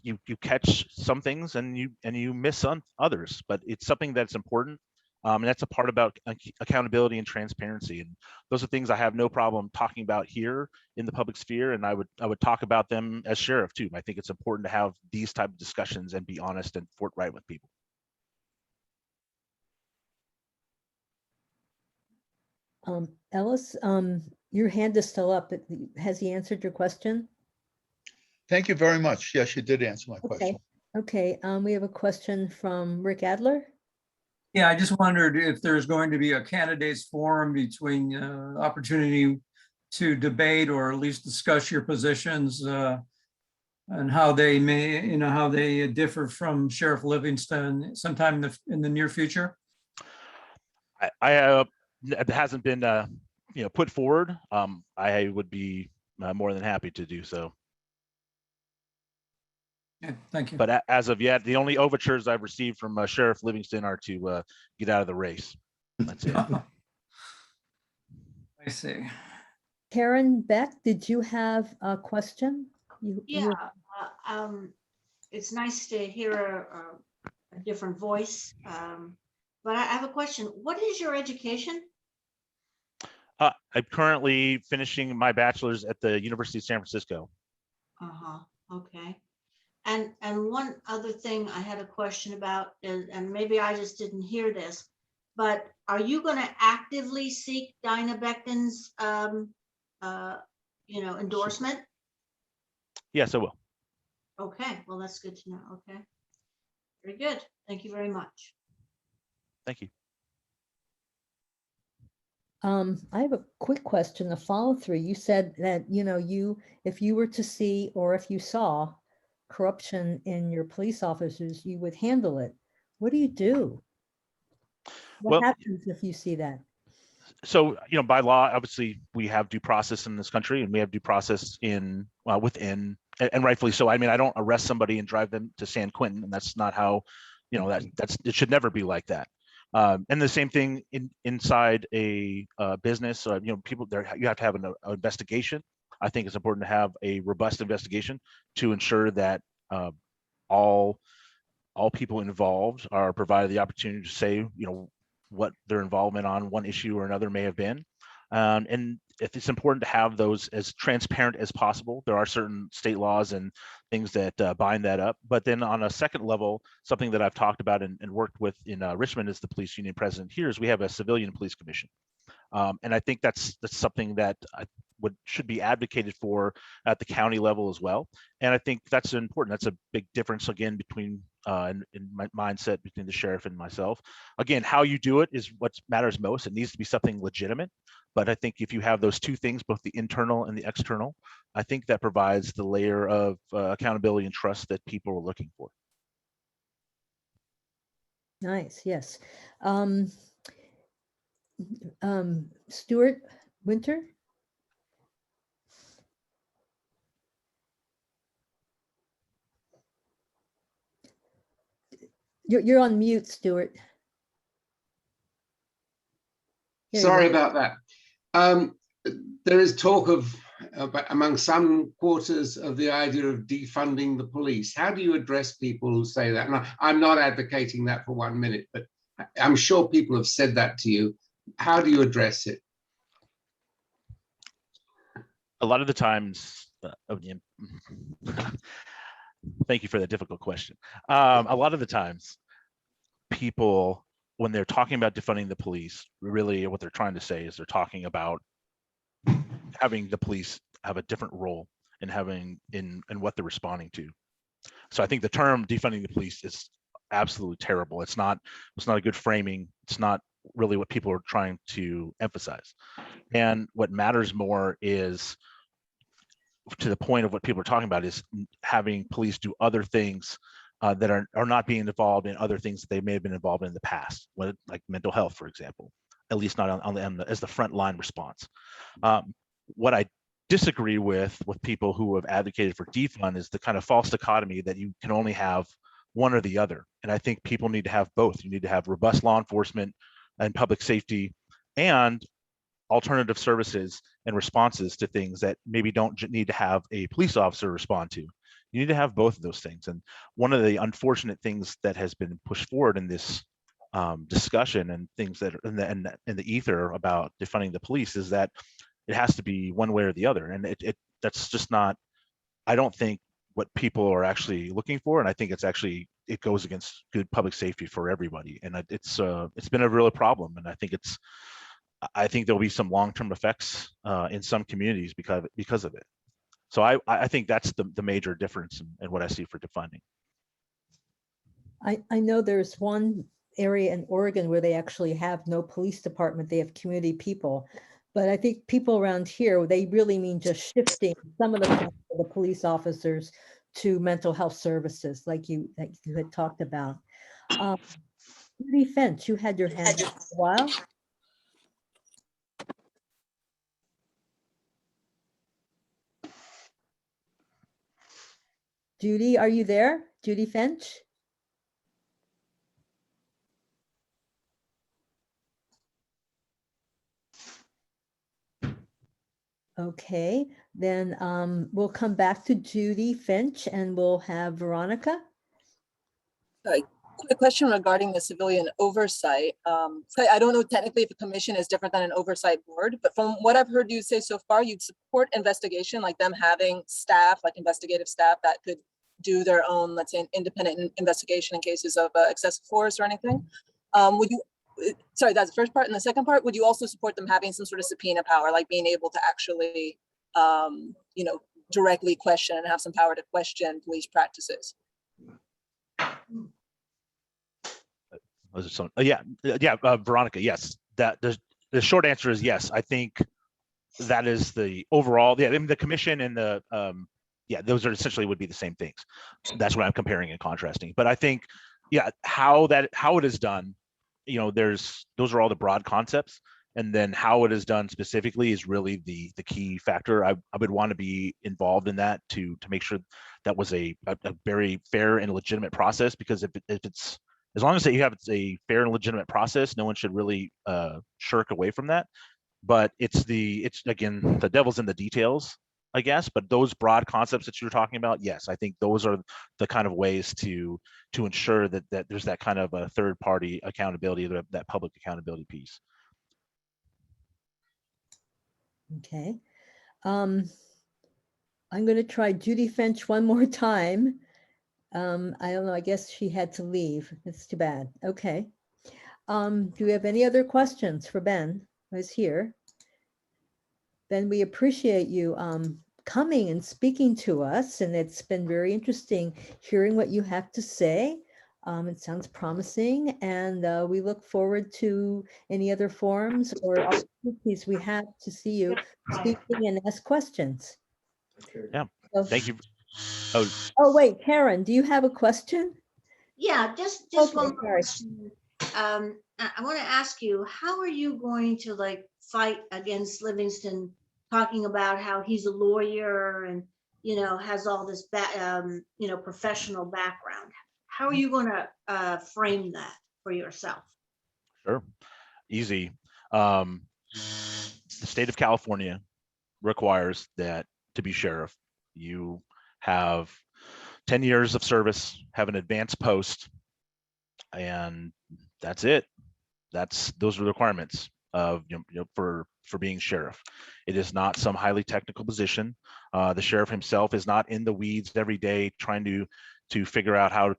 you catch some things and you miss on others, but it's something that's important. And that's a part about accountability and transparency. And those are things I have no problem talking about here in the public sphere. And I would talk about them as sheriff too. I think it's important to have these type of discussions and be honest and forthright with people. Ellis, your hand is still up. Has he answered your question? Thank you very much. Yes, you did answer my question. Okay. We have a question from Rick Adler. Yeah, I just wondered if there's going to be a candidates forum between opportunity to debate or at least discuss your positions and how they may, how they differ from Sheriff Livingston sometime in the near future. It hasn't been put forward. I would be more than happy to do so. Yeah, thank you. But as of yet, the only overtures I've received from Sheriff Livingston are to get out of the race. That's it. I see. Karen Beck, did you have a question? It's nice to hear a different voice, but I have a question. What is your education? I'm currently finishing my bachelor's at the University of San Francisco. Okay. And one other thing I had a question about, and maybe I just didn't hear this, but are you going to actively seek Dinah Becton's, endorsement? Yes, I will. Okay, well, that's good to know. Okay, very good. Thank you very much. Thank you. I have a quick question to follow through. You said that, if you were to see, or if you saw corruption in your police officers, you would handle it. What do you do? What happens if you see that? So, by law, obviously we have due process in this country, and we have due process within, and rightfully so. I mean, I don't arrest somebody and drive them to San Quentin, and that's not how, it should never be like that. And the same thing inside a business. People there, you have to have an investigation. I think it's important to have a robust investigation to ensure that all people involved are provided the opportunity to say, what their involvement on one issue or another may have been. And if it's important to have those as transparent as possible. There are certain state laws and things that bind that up. But then on a second level, something that I've talked about and worked with in Richmond as the police union president here is we have a civilian police commission. And I think that's something that should be advocated for at the county level as well. And I think that's important. That's a big difference again between in my mindset between the sheriff and myself. Again, how you do it is what matters most. It needs to be something legitimate. But I think if you have those two things, both the internal and the external, I think that provides the layer of accountability and trust that people are looking for. Nice, yes. Stuart Winter? You're on mute, Stuart. Sorry about that. There is talk of among some quarters of the idea of defunding the police. How do you address people who say that? And I'm not advocating that for 1 minute, but I'm sure people have said that to you. How do you address it? A lot of the times, thank you for that difficult question. A lot of the times, people, when they're talking about defunding the police, really what they're trying to say is they're talking about having the police have a different role in having in what they're responding to. So I think the term defunding the police is absolutely terrible. It's not a good framing. It's not really what people are trying to emphasize. And what matters more is, to the point of what people are talking about, is having police do other things that are not being involved in other things that they may have been involved in the past, like mental health, for example, at least not as the frontline response. What I disagree with people who have advocated for defund is the kind of false dichotomy that you can only have one or the other. And I think people need to have both. You need to have robust law enforcement and public safety and alternative services and responses to things that maybe don't need to have a police officer respond to. You need to have both of those things. And one of the unfortunate things that has been pushed forward in this discussion and things that are in the ether about defunding the police is that it has to be one way or the other. And that's just not, I don't think, what people are actually looking for. And I think it goes against good public safety for everybody. And it's been a real problem. And I think there'll be some long-term effects in some communities because of it. So I think that's the major difference in what I see for defunding. I know there's one area in Oregon where they actually have no police department. They have community people. But I think people around here, they really mean just shifting some of the police officers to mental health services like you had talked about. Judy Finch, you had your hand up for a while. Judy, are you there? Judy Finch? Okay, then we'll come back to Judy Finch and we'll have Veronica. Quick question regarding the civilian oversight. So I don't know technically if a commission is different than an oversight board, but from what I've heard you say so far, you'd support investigation, like them having staff, like investigative staff that could do their own, let's say, an independent investigation in cases of excessive force or anything. Would you, sorry, that's the first part. And the second part, would you also support them having some sort of subpoena power, like being able to actually, directly question and have some power to question police practices? Veronica, yes. That the short answer is yes. I think that is the overall. Yeah, I mean, the commission and the those are essentially would be the same things. That's what I'm comparing and contrasting. But I think, how it is done, those are all the broad concepts, and then how it is done specifically is really the key factor. I would want to be involved in that to make sure that was a very fair and legitimate process, because if it's, as long as you have a fair and legitimate process, no one should really shirk away from that. But it's again, the devil's in the details, I guess. But those broad concepts that you're talking about, yes, I think those are the kind of ways to ensure that there's that kind of a third party accountability, that public accountability piece. Okay. I'm going to try Judy Finch one more time. I don't know, I guess she had to leave. It's too bad. Okay. Do we have any other questions for Ben, who's here? Ben, we appreciate you coming and speaking to us, and it's been very interesting hearing what you have to say. It sounds promising, and we look forward to any other forums or opportunities we have to see you speaking and ask questions. Yeah, so, thank you. Oh, wait, Karen, do you have a question? Yeah, just Okay, one more sorry. question. I want to ask you, how are you going to fight against Livingston talking about how he's a lawyer and, has all this, professional background? How are you going to frame that for yourself? Sure, easy. The state of California requires that to be sheriff, you have 10 years of service, have an advanced post, and that's it. Those are the requirements of for being sheriff. It is not some highly technical position. The sheriff himself is not in the weeds every day trying to figure out how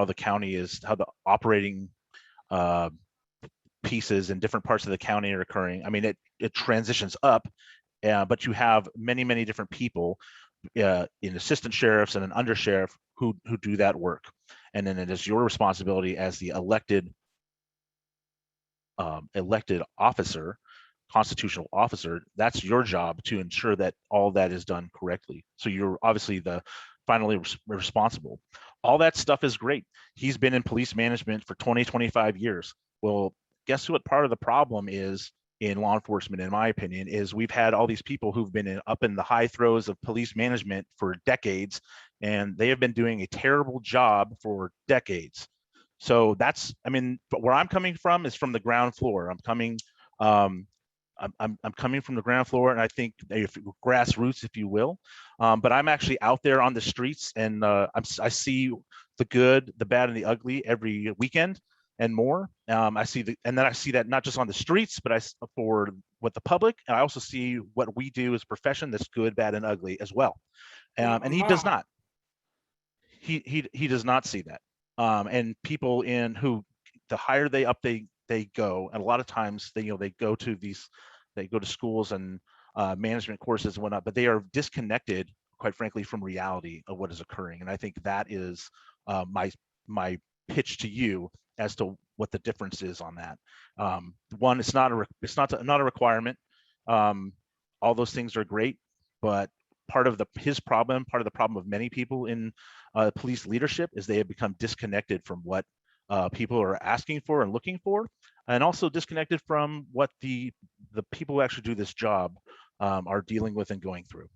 the county is, how the operating pieces in different parts of the county are occurring. I mean, it transitions up, but you have many different people in assistant sheriffs and an under sheriff who do that work. And then it is your responsibility as the elected officer, constitutional officer. That's your job to ensure that all that is done correctly. So you're obviously the finally responsible. All that stuff is great. He's been in police management for 20-25 years. Well, guess what part of the problem is in law enforcement, in my opinion, is we've had all these people who've been up in the high throes of police management for decades, and they have been doing a terrible job for decades. So that's, I mean, but where I'm coming from is from the ground floor. I'm coming from the ground floor, and I think if grassroots, if you will. But I'm actually out there on the streets, and I see the good, the bad, and the ugly every weekend and more. I see and then I see that not just on the streets, but for with the public. And I also see what we do as a profession that's good, bad, and ugly as well. And he does not. He does not see that. And people the higher they up they go, and a lot of times they go to schools and management courses and whatnot, but they are disconnected, quite frankly, from reality of what is occurring. And I think that is my pitch to you as to what the difference is on that. One, it's not a requirement. All those things are great, but part of the problem of many people in police leadership is they have become disconnected from what people are asking for and looking for, and also disconnected from what the people who actually do this job are dealing with and going through.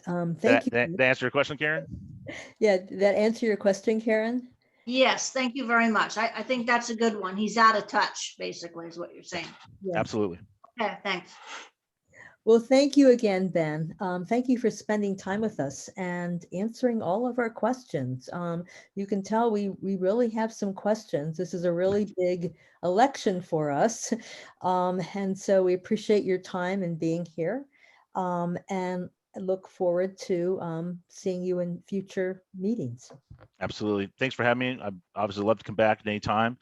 Thank you. That answer your question, Karen? Yeah, did that answer your question, Karen? Yes, thank you very much. I think that's a good one. He's out of touch, basically, is what you're saying. Yes. Absolutely. Yeah, thanks. Well, thank you again, Ben. Thank you for spending time with us and answering all of our questions. You can tell we really have some questions. This is a really big election for us. And so we appreciate your time and being here. And look forward to seeing you in future meetings. Absolutely. Thanks for having me. I'd obviously love to come back at any time.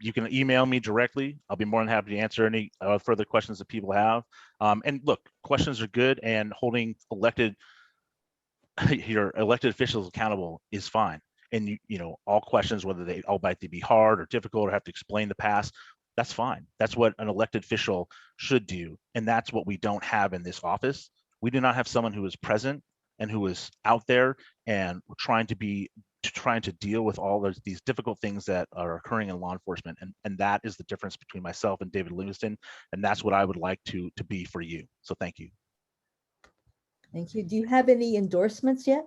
You can email me directly. I'll be more than happy to answer any further questions that people have. And look, questions are good, and holding your elected officials accountable is fine. And all questions, whether they all might be hard or difficult or have to explain the past, that's fine. That's what an elected official should do. And that's what we don't have in this office. We do not have someone who is present and who is out there and trying to deal with all these difficult things that are occurring in law enforcement. And that is the difference between myself and David Livingston. And that's what I would like to be for you. So thank you. Thank you. Do you have any endorsements yet?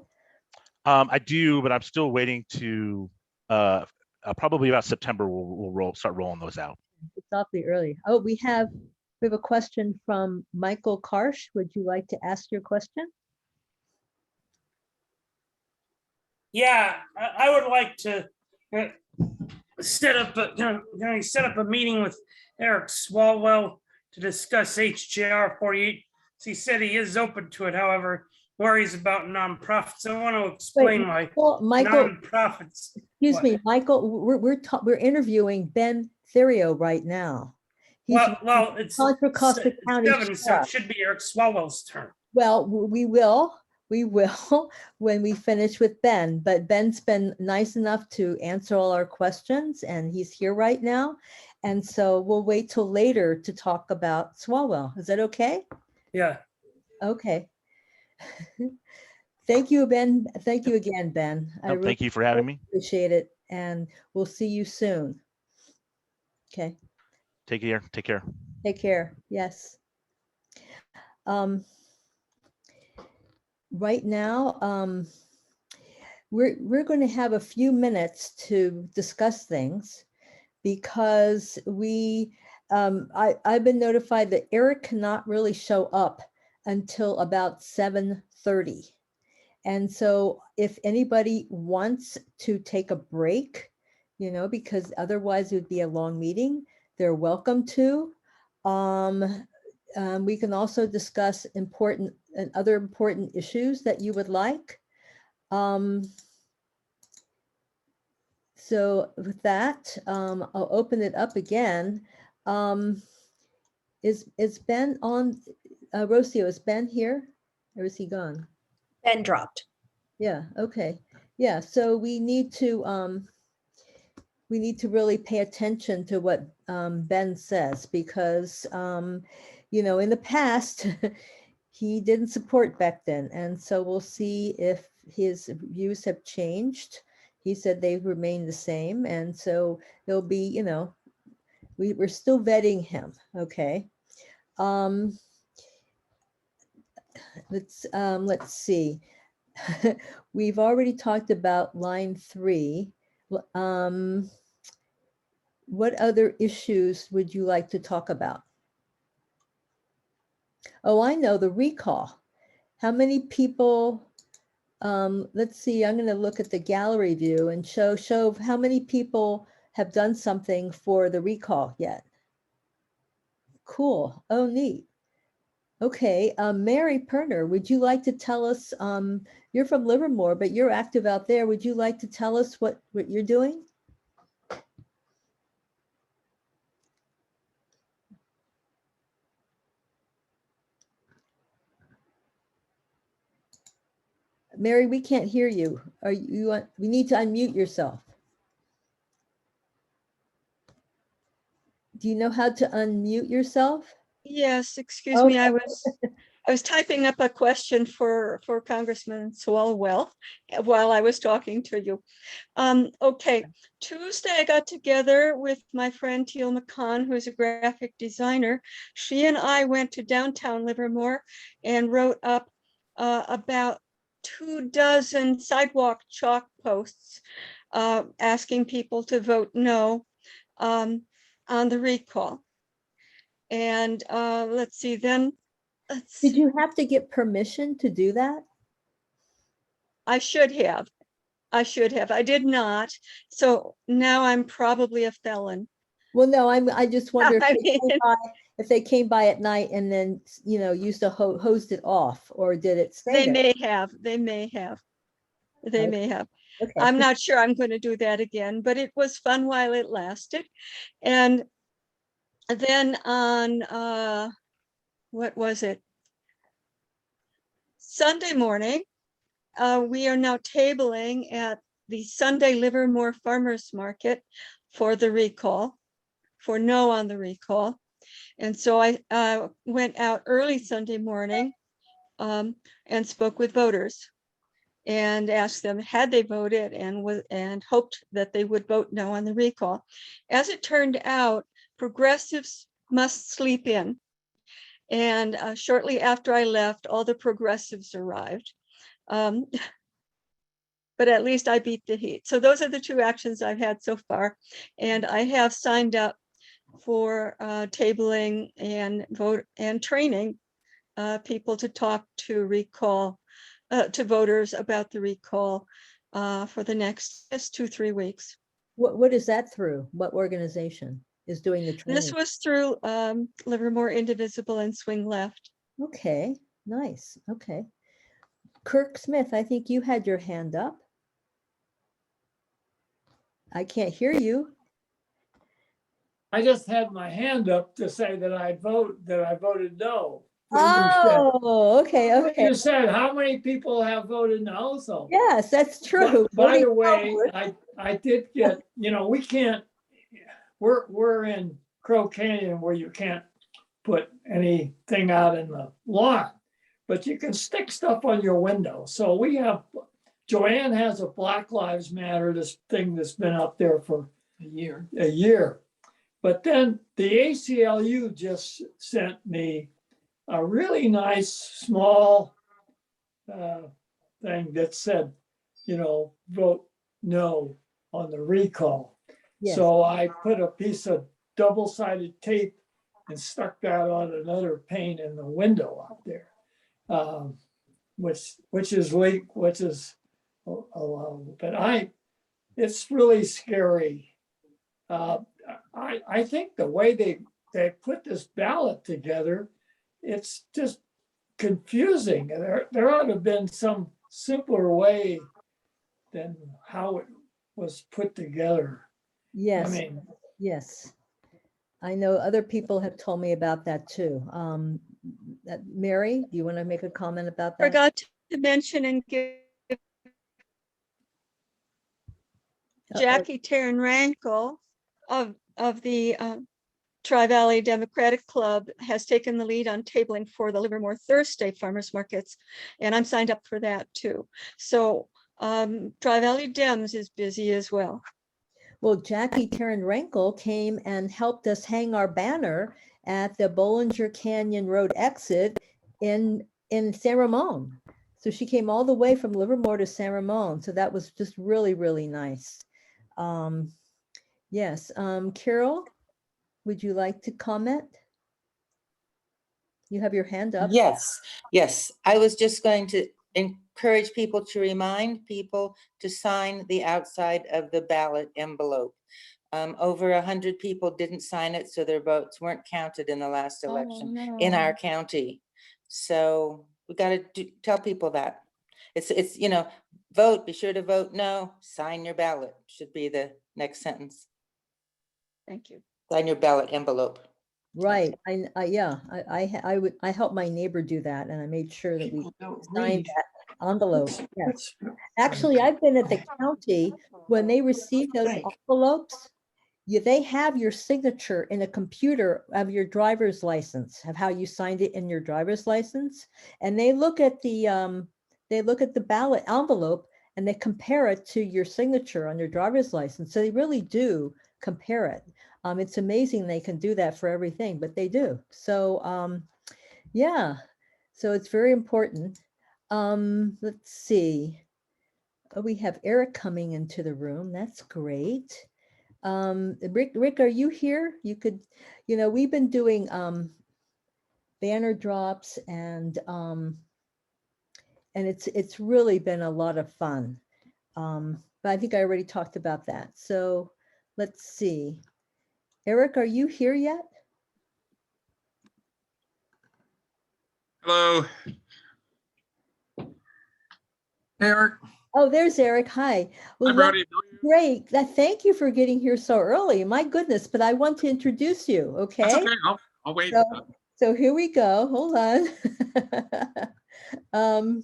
I do, but I'm still waiting to probably about September we'll start rolling those out. It's awfully early. Oh, we have a question from Michael Karsh. Would you like to ask your question? Yeah, I would like to set up a meeting with Eric Swalwell to discuss HJR 48. He said he is open to it, however, worries about nonprofits. I want to explain why nonprofits. Excuse me, Michael. We're interviewing Ben Therio right now. He's It's Contra Costa County. So it should be Eric Swalwell's turn. Well, we will when we finish with Ben, but Ben's been nice enough to answer all our questions, and he's here right now. And so we'll wait till later to talk about Swalwell. Is that okay? Yeah. Okay. Thank you, Ben. Thank you again, Ben. Thank you for having me. Appreciate it. And we'll see you soon. Okay. Take care. Take care. Take care. Yes. Right now, we're going to have a few minutes to discuss things because I've been notified that Eric cannot really show up until about 7:30. And so if anybody wants to take a break, because otherwise it would be a long meeting, they're welcome to. We can also discuss other important issues that you would like. So with that, I'll open it up again. Is Ben on? Rocio, is Ben here or is he gone? Ben dropped. Yeah, okay. Yeah, so we need to really pay attention to what Ben says because, in the past, he didn't support Becton. And so we'll see if his views have changed. He said they remain the same, and so there'll be, you know, we're still vetting him, okay? Let's see. We've already talked about line 3. What other issues would you like to talk about? Oh, I know, the recall. How many people, let's see, I'm going to look at the gallery view and show how many people have done something for the recall yet. Cool. Oh, neat. Okay, Mary Perner, would you like to tell us, you're from Livermore, but you're active out there. Would you like to tell us what you're doing? Mary, we can't hear you. We need to unmute yourself. Do you know how to unmute yourself? Yes, excuse me. I was typing up a question for Congressman Swalwell while I was talking to you. Okay, Tuesday I got together with my friend Teal McCann, who's a graphic designer. She and I went to downtown Livermore and wrote up about 24 sidewalk chalk posts asking people to vote no on the recall. And let's see, then. Did you have to get permission to do that? I should have. I did not. So now I'm probably a felon. Well, no, I just wonder if they came by at night and then, you know, used to hosed it off, or did it stay They there? may have. They may have. They may have. Okay. I'm not sure I'm going to do that again, but it was fun while it lasted. And then on, what was it? Sunday morning, we are now tabling at the Sunday Livermore Farmers Market for the recall, for no on the recall. And so I went out early Sunday morning and spoke with voters and asked them had they voted, and hoped that they would vote no on the recall. As it turned out, progressives must sleep in. And shortly after I left, all the progressives arrived. But at least I beat the heat. So those are the 2 actions I've had so far. And I have signed up for tabling and vote and training people to talk to recall, to voters about the recall for the next 2-3 weeks. What is that through? What organization is doing the training? This was through Livermore Indivisible and Swing Left. Okay, nice. Okay. Kirk Smith, I think you had your hand up. I can't hear you. I just had my hand up to say that I voted no. Oh, okay. You said how many people have voted no? So yes, that's true. By the way, I did get, you know, we can't, we're in Crow Canyon where you can't put anything out in the lawn, but you can stick stuff on your window. So we have, Joanne has a Black Lives Matter, this thing that's been up there for a year. But then the ACLU just sent me a really nice small thing that said, you know, vote no on the recall. Yes. So I put a piece of double-sided tape and stuck that on another pane in the window out there, which is allowed. But it's really scary. I think the way they put this ballot together, it's just confusing. There ought to have been some simpler way than how it was put together. Yes. I mean, yes. I know other people have told me about that too. Mary, do you want to make a comment about that? Forgot to mention and give Jackie Taryn Rankle of the Tri-Valley Democratic Club has taken the lead on tabling for the Livermore Thursday farmers markets, and I'm signed up for that too. So Tri-Valley Dems is busy as well. Well, Jackie Taryn-Renkel came and helped us hang our banner at the Bollinger Canyon Road exit in San Ramon. So she came all the way from Livermore to San Ramon. So that was just really, really nice. Yes, Carol, would you like to comment? You have your hand up. Yes, yes. I was just going to encourage people to remind people to sign the outside of the ballot envelope. Over 100 people didn't sign it, so their votes weren't counted in the last election in our county. So we got to tell people that. It's you know, vote, be sure to vote no, sign your ballot should be the next sentence. Thank you. Sign your ballot envelope. Right. I helped my neighbor do that, and I made sure that we signed that envelope. Yes. Actually, I've been at the county when they receive those envelopes. They have your signature in a computer of your driver's license, of how you signed it in your driver's license, and they look at the ballot envelope and they compare it to your signature on your driver's license. So they really do compare it. It's amazing they can do that for everything, but they do. So yeah, so it's very important. Let's see. Oh, we have Eric coming into the room. That's great. Rick, are you here? You could, we've been doing banner drops and it's really been a lot of fun. But I think I already talked about that. So let's see. Eric, are you here yet? Hello. Hey, Eric. Oh, there's Eric. Hi. Well, Hi, Brody. Great. Thank you for getting here so early. My goodness, but I want to introduce you. Okay. That's okay. I'll wait. So here we go. Hold on.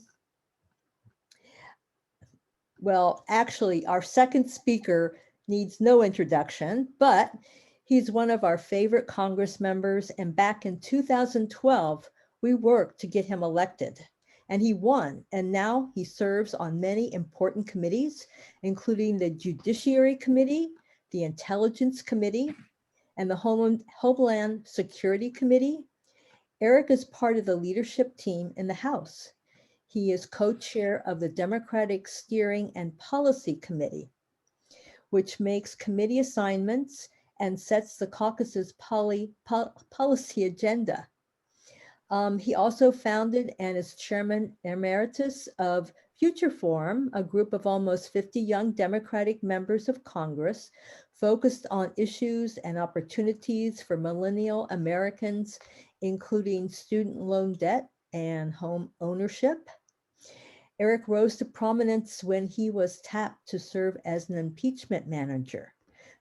Well, actually, our second speaker needs no introduction, but he's one of our favorite Congress members. And back in 2012, we worked to get him elected. And he won, and now he serves on many important committees, including the Judiciary Committee, the Intelligence Committee, and the Homeland Security Committee. Eric is part of the leadership team in the House. He is co-chair of the Democratic Steering and Policy Committee, which makes committee assignments and sets the caucus's policy agenda. He also founded and is chairman emeritus of Future Forum, a group of almost 50 young Democratic members of Congress focused on issues and opportunities for millennial Americans, including student loan debt and home ownership. Eric rose to prominence when he was tapped to serve as an impeachment manager.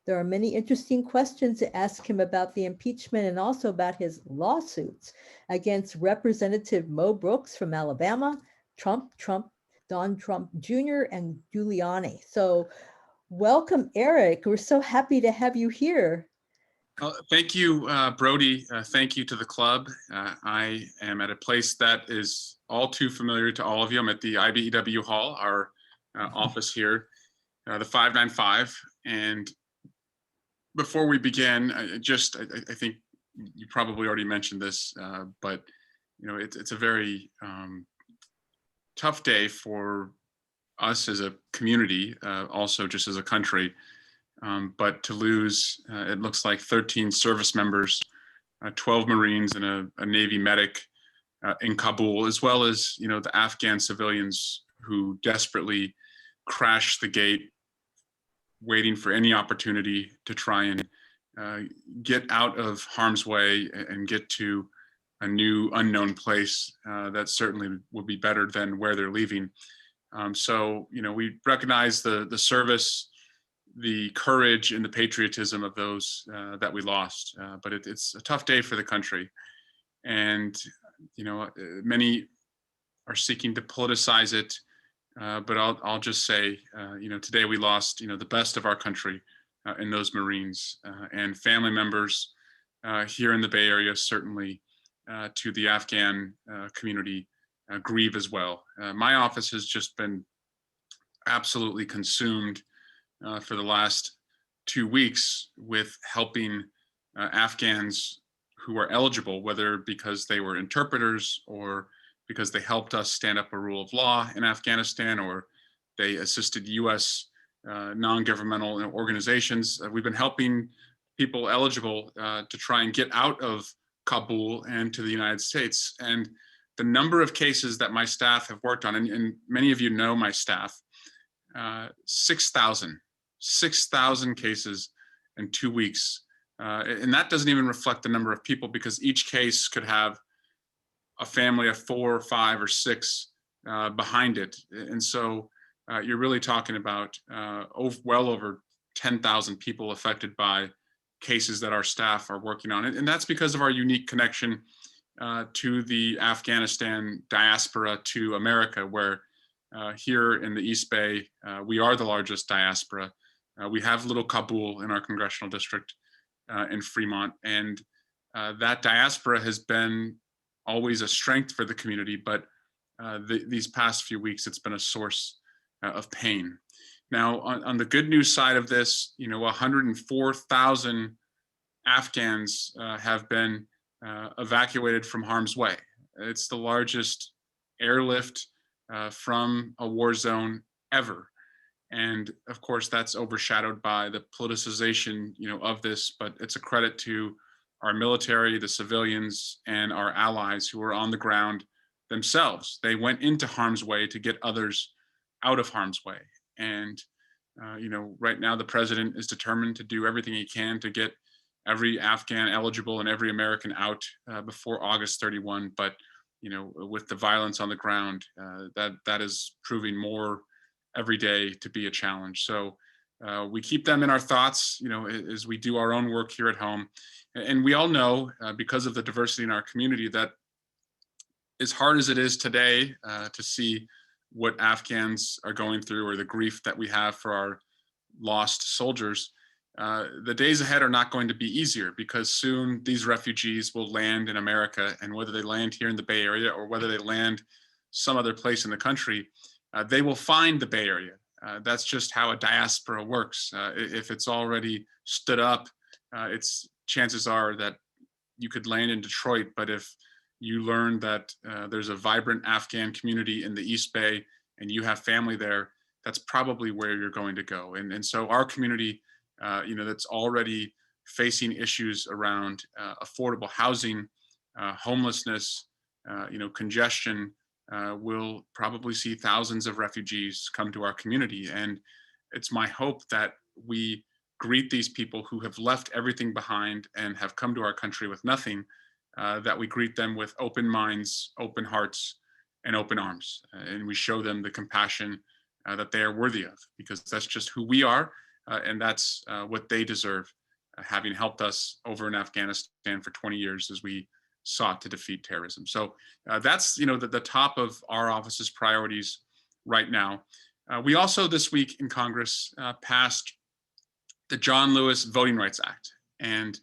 There are many interesting questions to ask him about the impeachment and also about his lawsuits against Representative Mo Brooks from Alabama, Don Trump Jr., and Giuliani. So welcome, Eric. We're so happy to have you here. Thank you, Brody. Thank you to the club. I am at a place that is all too familiar to all of you. I'm at the IBEW Hall, our office here, the 595. And before we begin, I think you probably already mentioned this, but it's a very tough day for us as a community, also just as a country. But to lose, it looks like 13 service members, 12 Marines, and a Navy medic in Kabul, as well as the Afghan civilians who desperately crashed the gate, waiting for any opportunity to try and get out of harm's way and get to a new unknown place that certainly will be better than where they're leaving. So we recognize the service, the courage, and the patriotism of those that we lost. But it's a tough day for the country, and many are seeking to politicize it. But I'll just say, today we lost, the best of our country in those Marines, and family members here in the Bay Area, certainly to the Afghan community, grieve as well. My office has just been absolutely consumed for the last 2 weeks with helping Afghans who are eligible, whether because they were interpreters or because they helped us stand up a rule of law in Afghanistan, or they assisted U.S. Non-governmental organizations. We've been helping people eligible to try and get out of Kabul and to the United States. And the number of cases that my staff have worked on, and many of you know my staff, 6,000 cases in 2 weeks. And that doesn't even reflect the number of people, because each case could have a family of 4 or 5 or 6 behind it. And so you're really talking about well over 10,000 people affected by cases that our staff are working on. And that's because of our unique connection to the Afghanistan diaspora to America, where here in the East Bay, we are the largest diaspora. We have little Kabul in our congressional district in Fremont, and that diaspora has been always a strength for the community, but these past few weeks, it's been a source of pain. Now, on the good news side of this, 104,000 Afghans have been evacuated from harm's way. It's the largest airlift from a war zone ever. And of course, that's overshadowed by the politicization, of this, but it's a credit to our military, the civilians, and our allies who are on the ground themselves. They went into harm's way to get others out of harm's way. And, right now the president is determined to do everything he can to get every Afghan eligible and every American out before August 31. But, with the violence on the ground, that is proving more every day to be a challenge. So we keep them in our thoughts, as we do our own work here at home. And we all know, because of the diversity in our community, that as hard as it is today to see what Afghans are going through, or the grief that we have for our lost soldiers, the days ahead are not going to be easier, because soon these refugees will land in America, and whether they land here in the Bay Area or whether they land some other place in the country, they will find the Bay Area. That's just how a diaspora works. If it's already stood up, chances are that you could land in Detroit, but if you learn that there's a vibrant Afghan community in the East Bay and you have family there, that's probably where you're going to go. And so our community, that's already facing issues around affordable housing, homelessness, congestion, will probably see thousands of refugees come to our community. And it's my hope that we greet these people who have left everything behind and have come to our country with nothing, that we greet them with open minds, open hearts, and open arms. And we show them the compassion that they are worthy of, because that's just who we are. And that's what they deserve, having helped us over in Afghanistan for 20 years as we sought to defeat terrorism. So that's the top of our office's priorities right now. We also this week in Congress passed the John Lewis Voting Rights Act, and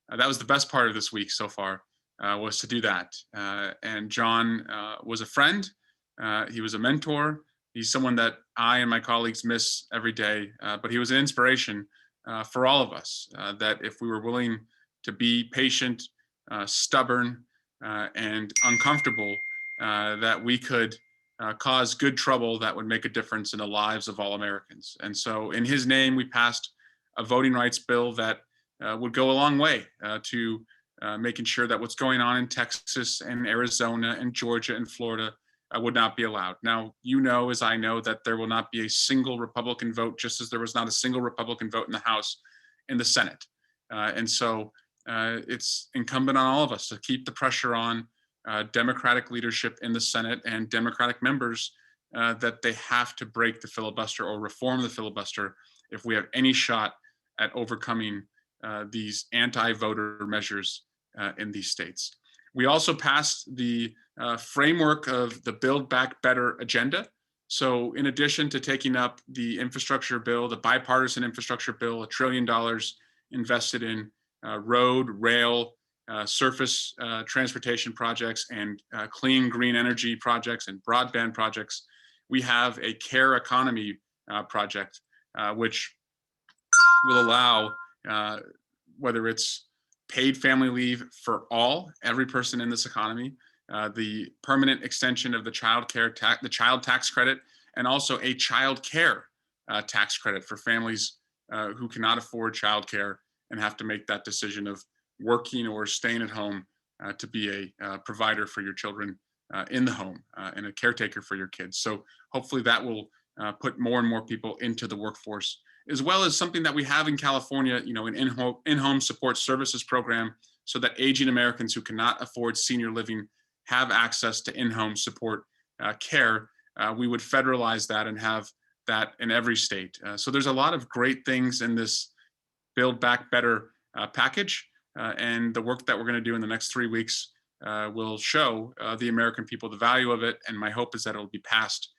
that was the best part of this week so far, was to do that. And John was a friend, he was a mentor, he's someone that I and my colleagues miss every day, but he was an inspiration for all of us, that if we were willing to be patient, stubborn, and uncomfortable, that we could cause good trouble that would make a difference in the lives of all Americans. And so in his name, we passed a voting rights bill that would go a long way to making sure that what's going on in Texas and Arizona and Georgia and Florida would not be allowed. Now, as I know, that there will not be a single Republican vote, just as there was not a single Republican vote in the House and the Senate. And so it's incumbent on all of us to keep the pressure on Democratic leadership in the Senate and Democratic members that they have to break the filibuster or reform the filibuster if we have any shot at overcoming these anti-voter measures in these states. We also passed the framework of the Build Back Better agenda. So in addition to taking up the infrastructure bill, the bipartisan infrastructure bill, $1 trillion invested in road, rail, surface transportation projects, and clean green energy projects and broadband projects, we have a care economy project, which will allow whether it's paid family leave for every person in this economy, the permanent extension of the child tax credit, and also a child care tax credit for families who cannot afford child care and have to make that decision of working or staying at home to be a provider for your children in the home and a caretaker for your kids. So hopefully that will put more and more people into the workforce, as well as something that we have in California, an in-home support services program, so that aging Americans who cannot afford senior living have access to in-home support care. We would federalize that and have that in every state. So there's a lot of great things in this Build Back Better package, and the work that we're going to do in the next 3 weeks will show the American people the value of it. And my hope is that it'll be passed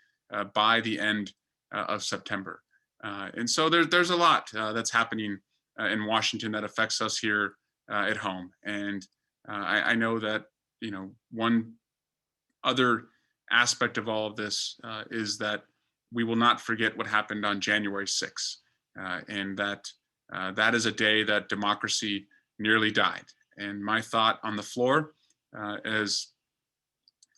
by the end of September. And so there's a lot that's happening in Washington that affects us here at home. And I know that, one other aspect of all of this is that we will not forget what happened on January 6th, and that is a day that democracy nearly died. And my thought on the floor, as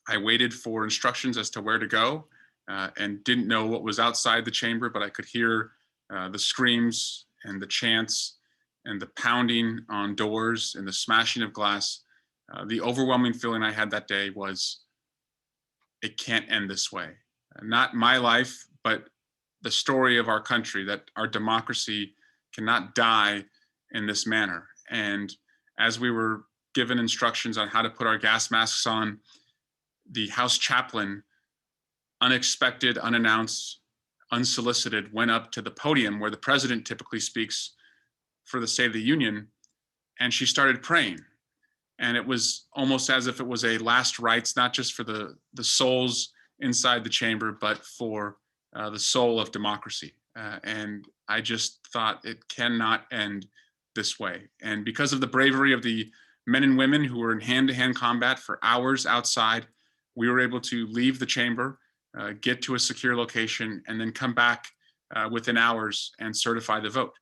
I waited for instructions as to where to go, and didn't know what was outside the chamber, but I could hear the screams and the chants and the pounding on doors and the smashing of glass. The overwhelming feeling I had that day was, it can't end this way. Not my life, but the story of our country, that our democracy cannot die in this manner. And as we were given instructions on how to put our gas masks on, the House chaplain, unexpected, unannounced, unsolicited, went up to the podium where the president typically speaks for the State of the Union, and she started praying. And it was almost as if it was a last rites, not just for the souls inside the chamber, but for the soul of democracy. And I just thought, it cannot end this way. And because of the bravery of the men and women who were in hand-to-hand combat for hours outside, we were able to leave the chamber, get to a secure location, and then come back within hours and certify the vote.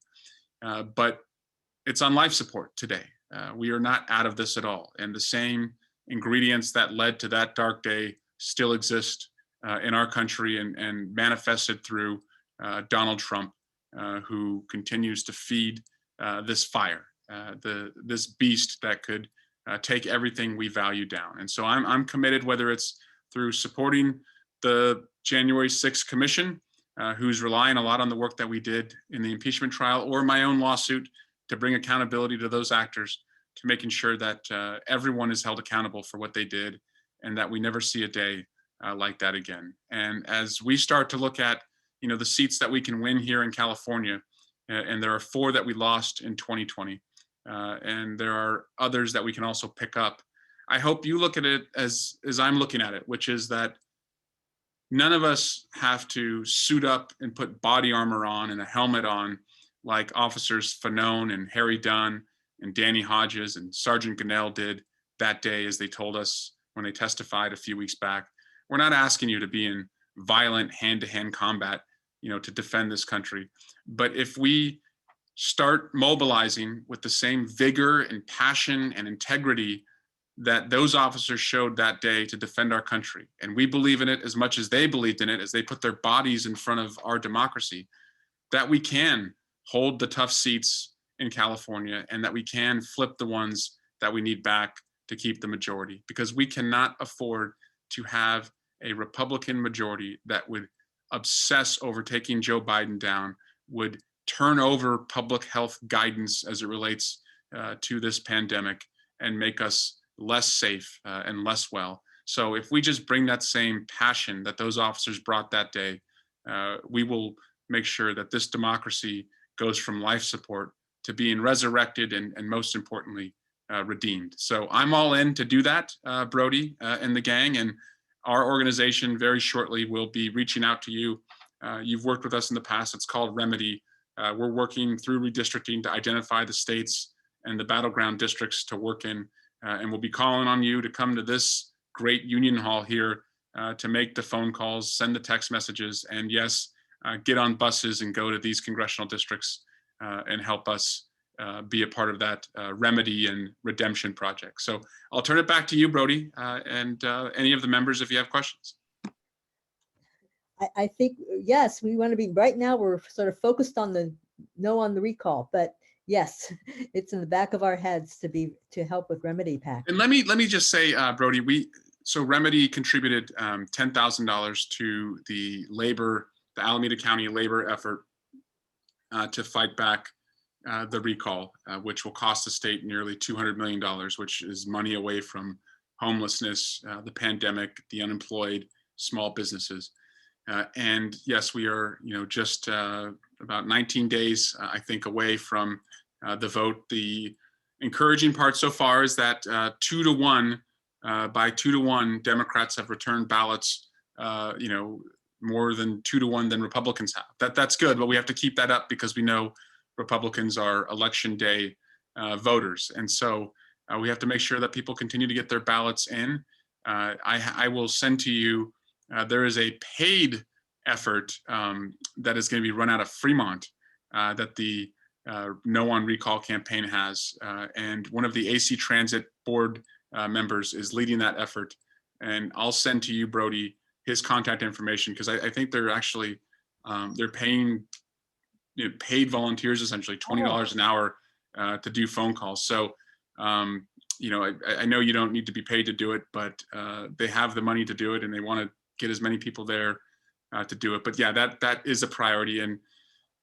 But it's on life support today. We are not out of this at all. And the same ingredients that led to that dark day still exist in our country and manifested through Donald Trump, who continues to feed this fire, this beast that could take everything we value down. And so I'm committed, whether it's through supporting the January 6th Commission, who's relying a lot on the work that we did in the impeachment trial, or my own lawsuit to bring accountability to those actors, to making sure that everyone is held accountable for what they did, and that we never see a day like that again. And as we start to look at, the seats that we can win here in California, and there are 4 that we lost in 2020, and there are others that we can also pick up. I hope you look at it as I'm looking at it, which is that none of us have to suit up and put body armor on and a helmet on like Officers Fanone and Harry Dunn and Danny Hodges and Sergeant Gunnell did that day, as they told us when they testified a few weeks back. We're not asking you to be in violent hand-to-hand combat, to defend this country. But if we start mobilizing with the same vigor and passion and integrity that those officers showed that day to defend our country, and we believe in it as much as they believed in it, as they put their bodies in front of our democracy, that we can hold the tough seats in California, and that we can flip the ones that we need back to keep the majority, because we cannot afford to have a Republican majority that would obsess over taking Joe Biden down, would turn over public health guidance as it relates to this pandemic, and make us less safe and less well. So if we just bring that same passion that those officers brought that day, we will make sure that this democracy goes from life support to being resurrected and most importantly, redeemed. So I'm all in to do that, Brody and the gang, and our organization very shortly will be reaching out to you. You've worked with us in the past. It's called Remedy. We're working through redistricting to identify the states and the battleground districts to work in, and we'll be calling on you to come to this great Union Hall here to make the phone calls, send the text messages, and yes, get on buses and go to these congressional districts and help us be a part of that remedy and redemption project. So I'll turn it back to you, Brody, and any of the members if you have questions. I think, yes, we want to be, right now, we're sort of focused on the no on the recall, but yes, it's in the back of our heads to help with Remedy PAC. And let me just say, Brody, so Remedy contributed $10,000 to the Alameda County labor effort to fight back the recall, which will cost the state nearly $200 million, which is money away from homelessness, the pandemic, the unemployed, small businesses. And yes, we are, just about 19 days, I think, away from the vote. The encouraging part so far is that 2-1, by 2-1, Democrats have returned ballots, more than 2-1 than Republicans have. That's good, but we have to keep that up because we know Republicans are election day voters. And so we have to make sure that people continue to get their ballots in. I will send to you, there is a paid effort that is going to be run out of Fremont that the No on Recall campaign has. And one of the AC Transit Board members is leading that effort. And I'll send to you, Brody, his contact information, because I think they're actually, they're paying paid volunteers, essentially $20 an hour to do phone calls. So, I know you don't need to be paid to do it, but they have the money to do it and they want to get as many people there to do it. But yeah, that is a priority. And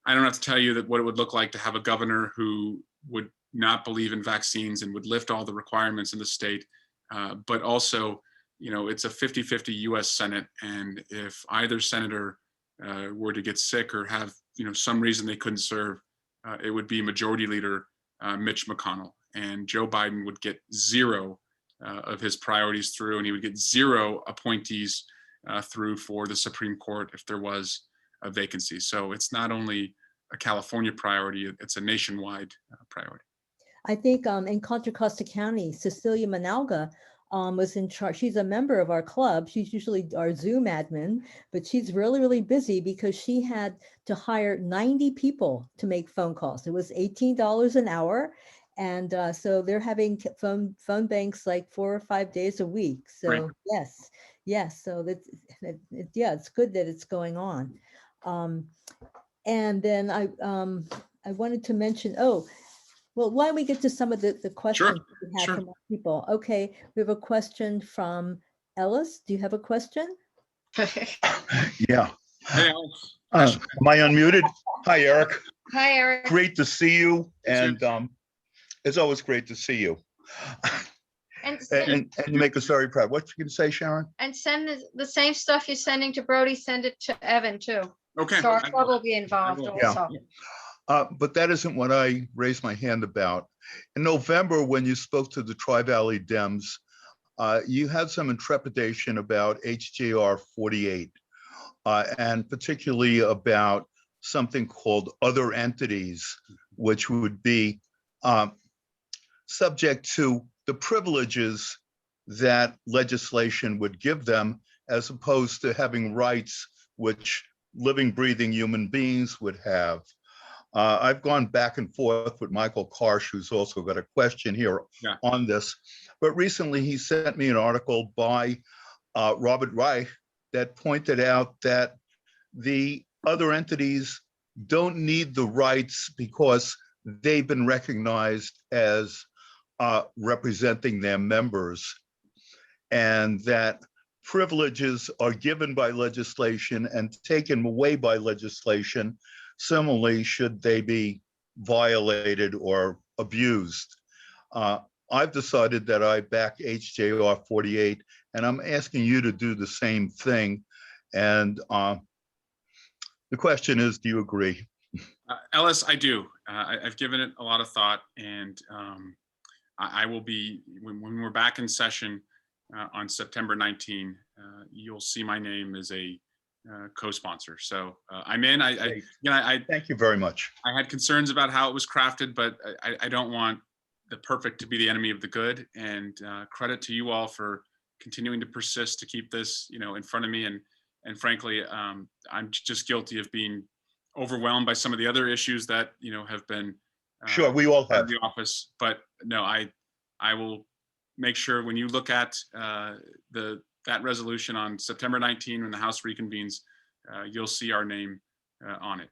I don't have to tell you that what it would look like to have a governor who would not believe in vaccines and would lift all the requirements in the state. But also, it's a 50-50 US Senate. And if either senator were to get sick or have, some reason they couldn't serve, it would be Majority Leader Mitch McConnell. And Joe Biden would get 0 of his priorities through, and he would get 0 appointees through for the Supreme Court if there was a vacancy. So it's not only a California priority, it's a nationwide priority. I think in Contra Costa County, Cecilia Manalga was in charge. She's a member of our club. She's usually our Zoom admin, but she's really, really busy because she had to hire 90 people to make phone calls. It was $18 an hour. And so they're having phone banks like 4 or 5 days a week. So Right. yes. So it's good that it's going on. And then I wanted to mention, well, why don't we get to some of the questions we have sure. from our people? Okay, we have a question from Ellis. Do you have a question? Yeah. Hey, Alex. Am I unmuted? Hi, Eric. Hi, Eric. Great to see you. And it's always great to see you. And you make us very proud. What you going to say, Sharon? and send the same stuff you're sending to Brody, send it to Evan too. Okay. So our club will be involved also. But that isn't what I raised my hand about. In November, when you spoke to the Tri-Valley Dems, you had some intrepidation about HJR 48, and particularly about something called other entities, which would be subject to the privileges that legislation would give them, as opposed to having rights which living, breathing human beings would have. I've gone back and forth with Michael Karsh, who's also got a question here on this. But recently he sent me an article by Robert Reich that pointed out that the other entities don't need the rights because they've been recognized as representing their members, and that privileges are given by legislation and taken away by legislation. Similarly, should they be violated or abused. I've decided that I back HJR 48, and I'm asking you to do the same thing. And the question is, do you agree? Ellis, I do. I've given it a lot of thought, and I will be, when we're back in session on September 19, you'll see my name as a co-sponsor. So I'm in. I thank you very much. I had concerns about how it was crafted, but I don't want the perfect to be the enemy of the good. And credit to you all for continuing to persist to keep this, in front of me. And And frankly, I'm just guilty of being overwhelmed by some of the other issues that, have been. Sure, we all in have. the office, but no, I will make sure when you look at that resolution on September 19, when the House reconvenes, you'll see our name on it.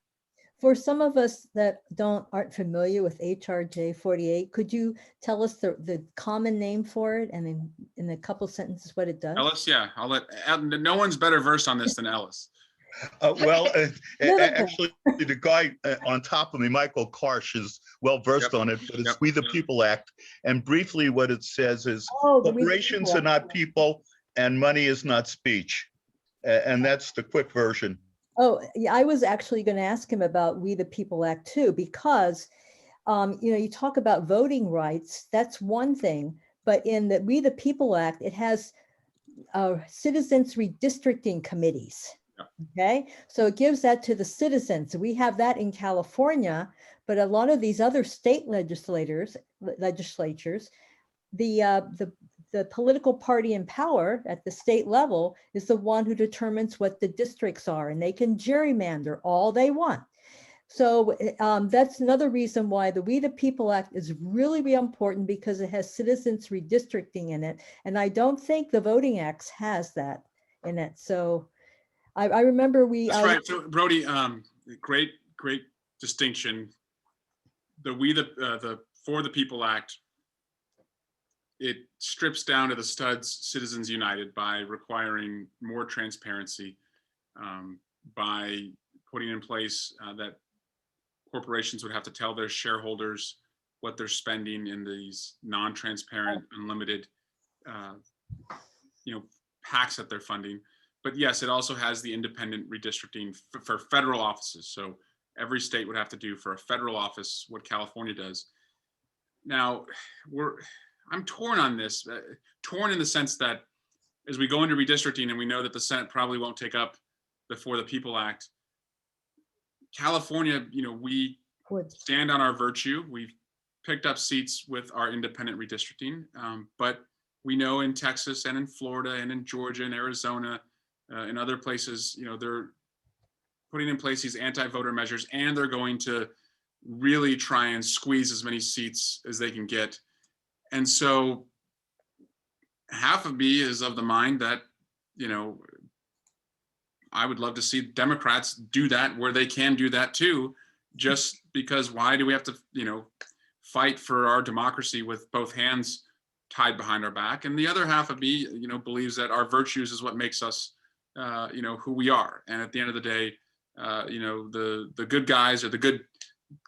For some of us that aren't familiar with HRJ 48, could you tell us the common name for it and in a couple sentences what it does? Ellis, yeah, I'll let, no one's better versed on this than Ellis. Actually, the guy on top of me, Michael Karsh, is well versed on it, but it's We the People Act. And briefly, what it says is corporations are not people and money is not speech. And that's the quick version. Oh, yeah, I was actually going to ask him about We the People Act too, because, you talk about voting rights, that's one thing, but in the We the People Act, it has citizens redistricting committees. Okay, so it gives that to the citizens. We have that in California, but a lot of these other state legislatures, the political party in power at the state level is the one who determines what the districts are, and they can gerrymander all they want. So that's another reason why the We the People Act is really, really important, because it has citizens redistricting in it. And I don't think the Voting Acts has that in it. So I remember That's right. So Brody, great distinction. The For the People Act, it strips down to the studs Citizens United by requiring more transparency, by putting in place that corporations would have to tell their shareholders what they're spending in these non-transparent, unlimited, PACs that they're funding. But yes, it also has the independent redistricting for federal offices. So every state would have to do for a federal office what California does. Now, I'm torn on this, torn in the sense that as we go into redistricting, and we know that the Senate probably won't take up the For the People Act, California, we stand on our virtue. We've picked up seats with our independent redistricting, but we know in Texas and in Florida and in Georgia and Arizona, in other places, they're putting in place these anti-voter measures, and they're going to really try and squeeze as many seats as they can get. And so half of me is of the mind that, I would love to see Democrats do that where they can do that too, just because why do we have to, fight for our democracy with both hands tied behind our back? And the other half of me, believes that our virtues is what makes us who we are. And at the end of the day, the good guys or the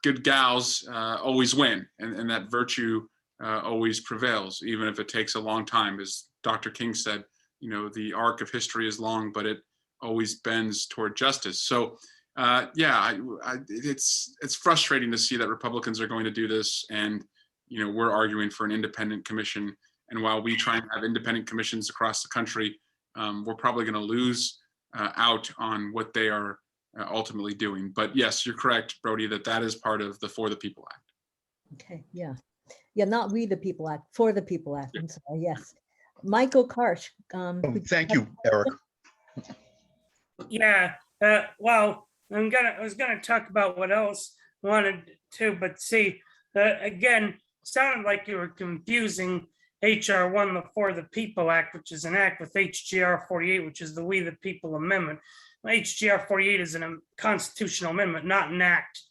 good gals always win, and that virtue always prevails, even if it takes a long time. As Dr. King said, the arc of history is long, but it always bends toward justice. So it's frustrating to see that Republicans are going to do this, and we're arguing for an independent commission. And while we try and have independent commissions across the country, we're probably going to lose out on what they are ultimately doing. But yes, you're correct, Brody, that is part of the For the People Act. Okay, yeah, not We the People Act, For the People Act. I'm sorry. Yes, Michael Karsh. Thank you, Eric. Yeah, well, I was gonna talk about what else wanted to, but see, again, sounded like you were confusing HR 1, the For the People Act, which is an act, with HGR 48, which is the We the People Amendment. HGR 48 is a constitutional amendment, not an act.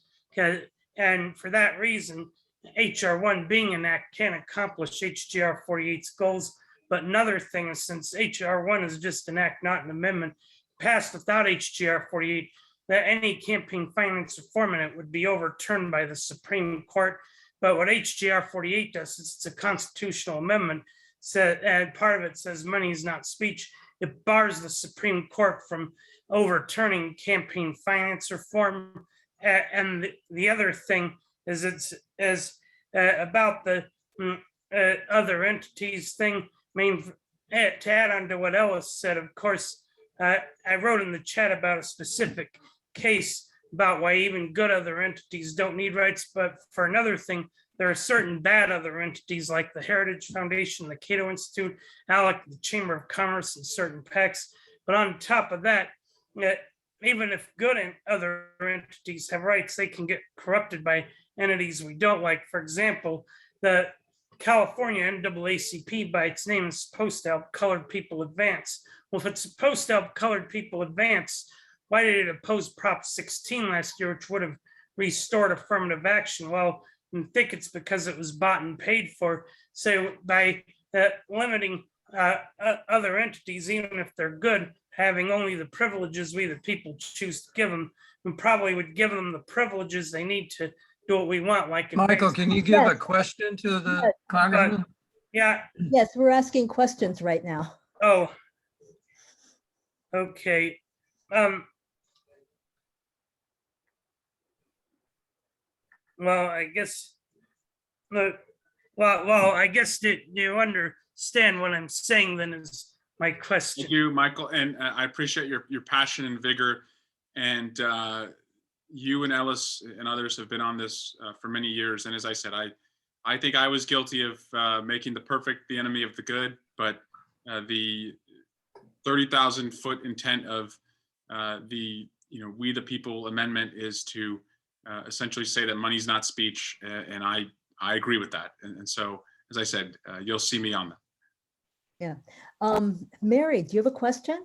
And for that reason, HR 1 being an act can accomplish HGR 48's goals. But another thing is, since HR 1 is just an act, not an amendment, passed without HGR 48, that any campaign finance reform in it would be overturned by the Supreme Court. But what HGR 48 does is it's a constitutional amendment, and part of it says money is not speech. It bars the Supreme Court from overturning campaign finance reform. And the other thing is about the other entities thing. I mean, to add on to what Ellis said, of course, I wrote in the chat about a specific case about why even good other entities don't need rights. But for another thing, there are certain bad other entities like the Heritage Foundation, the Cato Institute, ALEC, the Chamber of Commerce, and certain PACs. But on top of that, even if good and other entities have rights, they can get corrupted by entities we don't like. For example, the California NAACP, by its name, is supposed to help colored people advance. Well, if it's supposed to help colored people advance, why did it oppose Prop 16 last year, which would have restored affirmative action? Well, I think it's because it was bought and paid for. So by limiting other entities, even if they're good, having only the privileges we the people choose to give them, we probably would give them the privileges they need to do what we want. Like Michael, advance- can you give a Yes. question to the Yes. congressman? Yeah. Yes, we're asking questions right now. Oh. Okay. Well, I guess. Well, I guess that you understand what I'm saying. Then is my question. Thank you, Michael, and I appreciate your passion and vigor. And you and Ellis and others have been on this for many years. And as I said, I think I was guilty of making the perfect the enemy of the good. But the 30,000 foot intent of the We the People amendment is to essentially say that money's not speech, and I agree with that. And so, as I said, you'll see me on that. Yeah. Mary, do you have a question?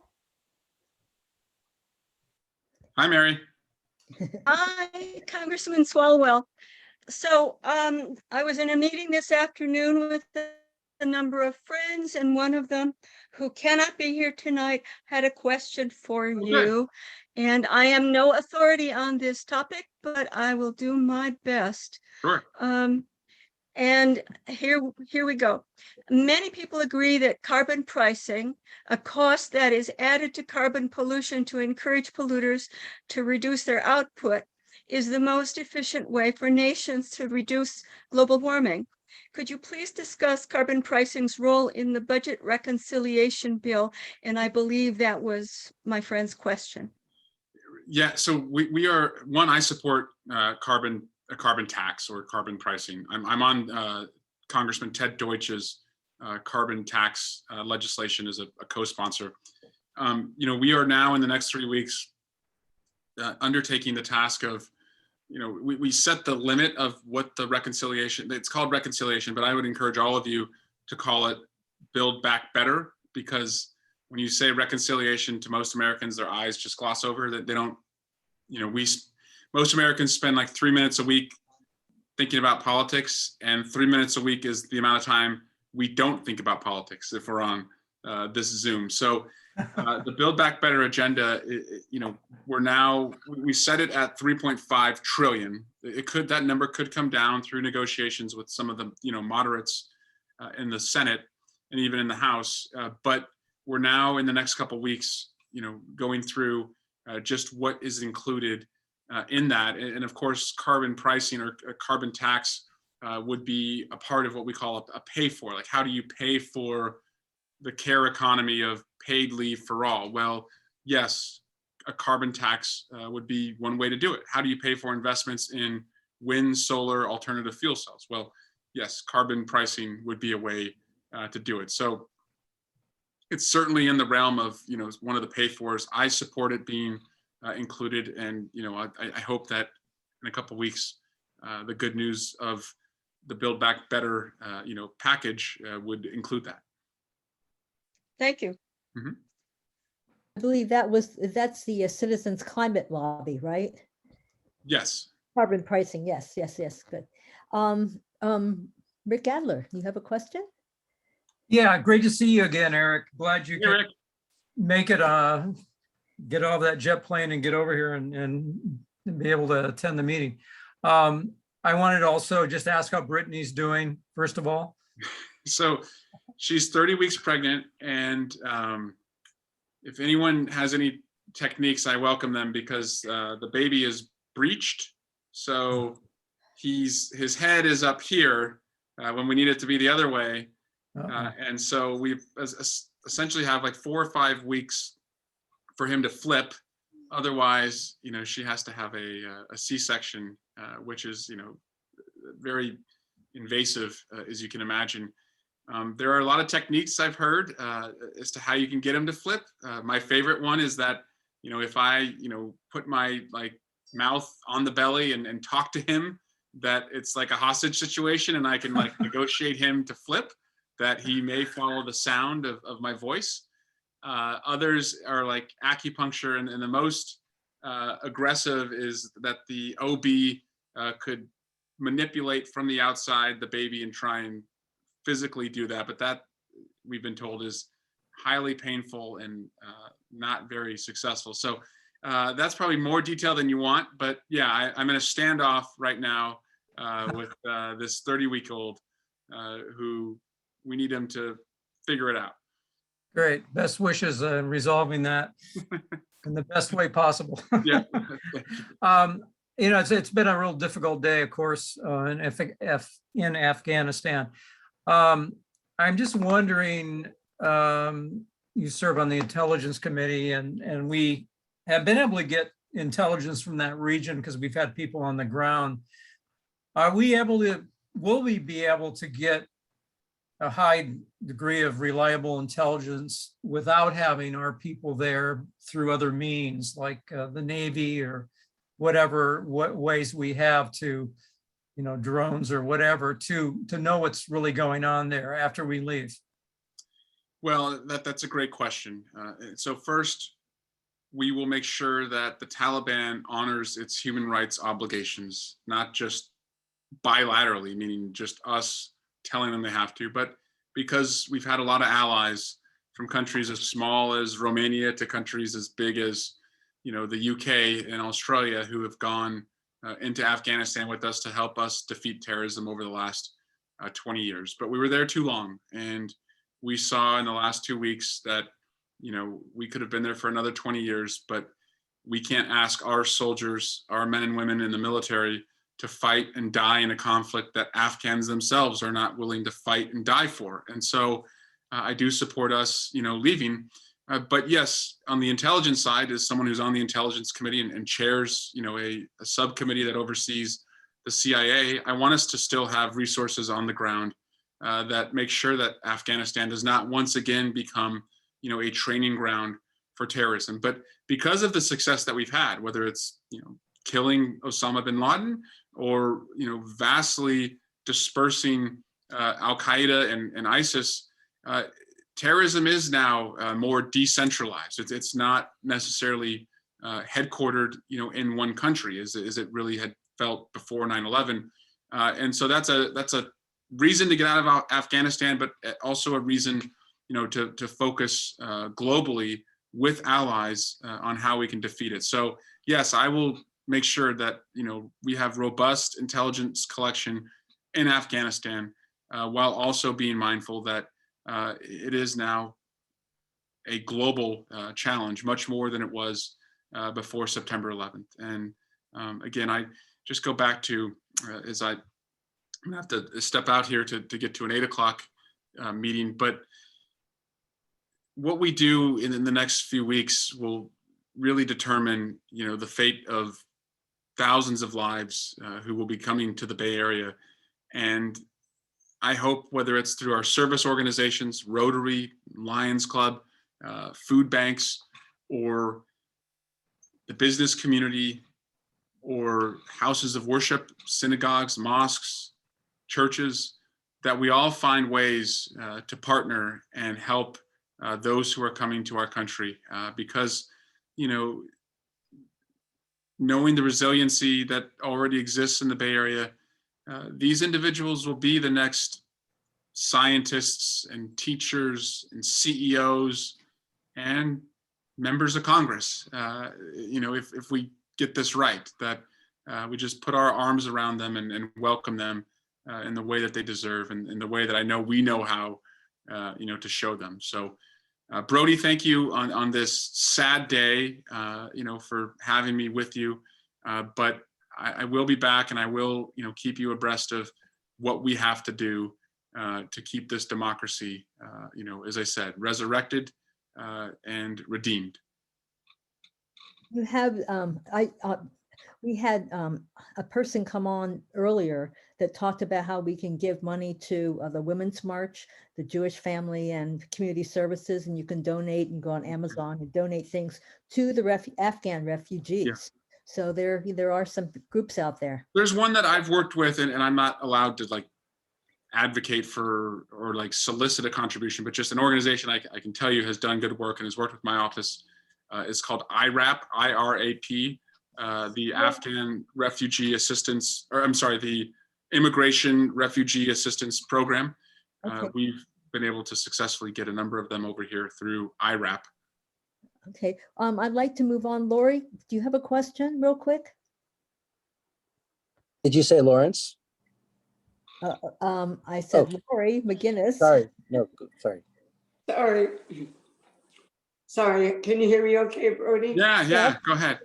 Hi, Mary. Hi, Congressman Swalwell. So I was in a meeting this afternoon with a number of friends, and one of them, who cannot be here tonight, had a question for you. And I am no authority on this topic, but I will do my best. Sure. And here we go. Many people agree that carbon pricing, a cost that is added to carbon pollution to encourage polluters to reduce their output, is the most efficient way for nations to reduce global warming. Could you please discuss carbon pricing's role in the budget reconciliation bill? And I believe that was my friend's question. Yeah, so we are, one, I support a carbon tax or carbon pricing. I'm on Congressman Ted Deutsch's carbon tax legislation as a co-sponsor. We are now in the next 3 weeks undertaking the task of, we set the limit of what the reconciliation, it's called reconciliation, but I would encourage all of you to call it Build Back Better, because when you say reconciliation to most Americans, their eyes just gloss over that. They don't, most Americans spend like 3 minutes a week thinking about politics, and 3 minutes a week is the amount of time we don't think about politics if we're on this Zoom. So the Build Back Better agenda, we set it at 3.5 trillion. That number could come down through negotiations with some of the moderates in the Senate and even in the House. But we're now in the next couple of weeks, going through just what is included in that. And of course, carbon pricing or carbon tax would be a part of what we call a pay for. Like, how do you pay for the care economy of paid leave for all? Well, yes, a carbon tax would be one way to do it. How do you pay for investments in wind, solar, alternative fuel cells? Well, yes, carbon pricing would be a way to do it. So it's certainly in the realm of, one of the pay fors. I support it being included, and I hope that in a couple of weeks, the good news of the Build Back Better, package would include that. Thank you. Mm-hmm. I believe that's the Citizens Climate Lobby, right? Yes. Carbon pricing, yes, good. Rick Adler, you have a question? Yeah, great to see you again, Eric. Glad you could make it, get off that jet plane and get over here and be able to attend the meeting. I wanted to also just ask how Brittany's doing, first of all. So she's 30 weeks pregnant, and if anyone has any techniques, I welcome them, because the baby is breached. So his head is up here when we need it to be the other way. And so we essentially have like 4 or 5 weeks for him to flip. Otherwise, she has to have a C-section, which is, very invasive, as you can imagine. There are a lot of techniques I've heard as to how you can get him to flip. My favorite one is that, if I, put my mouth on the belly and talk to him, that it's like a hostage situation and I can negotiate him to flip, that he may follow the sound of my voice. Others are like acupuncture, and the most aggressive is that the OB could manipulate from the outside the baby and try and physically do that. But that, we've been told, is highly painful and not very successful. So that's probably more detail than you want. But yeah, I'm in a standoff right now with this 30-week-old who we need him to figure it out. Great. Best wishes in resolving that in the best way possible. Yeah. It's been a real difficult day, of course, in Afghanistan. I'm just wondering, you serve on the Intelligence Committee, and we have been able to get intelligence from that region because we've had people on the ground. Will we be able to get a high degree of reliable intelligence without having our people there through other means, like the Navy or whatever ways we have to, drones or whatever, to know what's really going on there after we leave? Well, that's a great question. So first, we will make sure that the Taliban honors its human rights obligations, not just bilaterally, meaning just us telling them they have to, but because we've had a lot of allies from countries as small as Romania to countries as big as, the UK and Australia, who have gone into Afghanistan with us to help us defeat terrorism over the last 20 years. But we were there too long, and we saw in the last 2 weeks that, we could have been there for another 20 years, but we can't ask our soldiers, our men and women in the military, to fight and die in a conflict that Afghans themselves are not willing to fight and die for. And so I do support us, leaving. But yes, on the intelligence side, as someone who's on the Intelligence Committee and chairs, a subcommittee that oversees the CIA, I want us to still have resources on the ground that make sure that Afghanistan does not once again become, a training ground for terrorism. But because of the success that we've had, whether it's, killing Osama bin Laden or, vastly dispersing Al-Qaeda and ISIS, terrorism is now more decentralized. It's not necessarily headquartered, in one country as it really had felt before 9/11. And so that's a reason to get out of Afghanistan, but also a reason, to focus globally with allies on how we can defeat it. So yes, I will make sure that, we have robust intelligence collection in Afghanistan, while also being mindful that it is now a global challenge, much more than it was before September 11th. And again, I just go back to, as I'm gonna have to step out here to get to an 8 o'clock meeting, but what we do in the next few weeks will really determine, the fate of thousands of lives who will be coming to the Bay Area. And I hope, whether it's through our service organizations, Rotary, Lions Club, food banks, or the business community, or houses of worship, synagogues, mosques, churches, that we all find ways to partner and help those who are coming to our country, because, knowing the resiliency that already exists in the Bay Area, these individuals will be the next scientists and teachers and CEOs and members of Congress. If we get this right, that we just put our arms around them and welcome them in the way that they deserve, and in the way that I know we know how, to show them. So, Brody, thank you on this sad day, for having me with you. But I will be back, and I will, keep you abreast of what we have to do to keep this democracy, as I said, resurrected and redeemed. You have, We had a person come on earlier that talked about how we can give money to the Women's March, the Jewish Family and Community Services, and you can donate and go on Amazon and donate things to the Afghan refugees. So there are some groups out there. There's one that I've worked with, and I'm not allowed to like advocate for or like solicit a contribution, but just an organization I can tell you has done good work and has worked with my office. It's called IRAP, IRAP, the Afghan Refugee Assistance, or I'm sorry, the Immigration Refugee Assistance Program. Okay. We've been able to successfully get a number of them over here through IRAP. Okay, I'd like to move on. Lori, do you have a question real quick? Did you say Lawrence? I said Lori McGinnis. Sorry, no, sorry. Sorry. Sorry, can you hear me okay, Brody? Yeah, go ahead.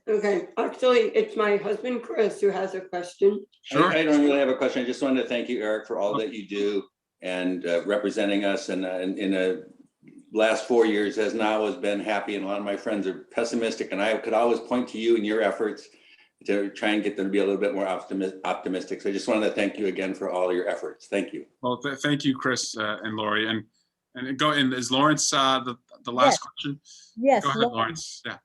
Okay, actually, it's my husband, Chris, who has a question. Sure. I don't really have a question. I just wanted to thank you, Eric, for all that you do and representing us. And in the last 4 years has not always been happy, and a lot of my friends are pessimistic. And I could always point to you and your efforts to try and get them to be a little bit more optimistic. So I just wanted to thank you again for all your efforts. Thank you. Well, thank you, Chris and Lori. And is Lawrence the last question? Yes. Go ahead, Lawrence. Yeah.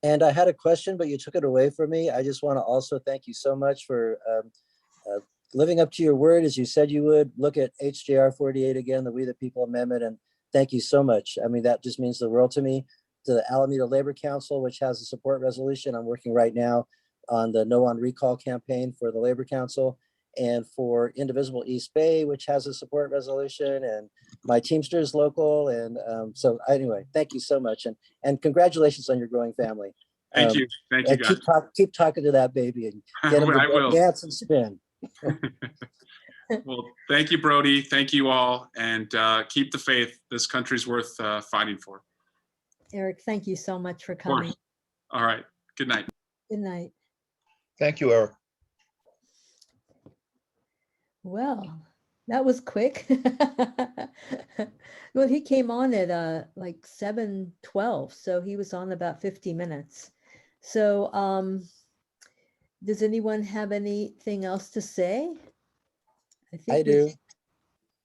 And I had a question, but you took it away from me. I just want to also thank you so much for living up to your word, as you said you would. Look at HJR 48 again, the We the People Amendment, and thank you so much. I mean, that just means the world to me. To the Alameda Labor Council, which has a support resolution. I'm working right now on the No on Recall campaign for the Labor Council, and for Indivisible East Bay, which has a support resolution, and my Teamsters local. And so anyway, thank you so much. And congratulations on your growing family. Thank you. Thank you, guys. Keep talking to that baby and get him I will. to dance and spin. Well, thank you, Brody. Thank you all. And keep the faith. This country's worth fighting for. Eric, thank you so much for Of course. coming. All right. Good night. Good night. Thank you, Eric. Well, that was quick. Well, he came on at like 7:12, so he was on about 50 minutes. So does anyone have anything else to say? I do.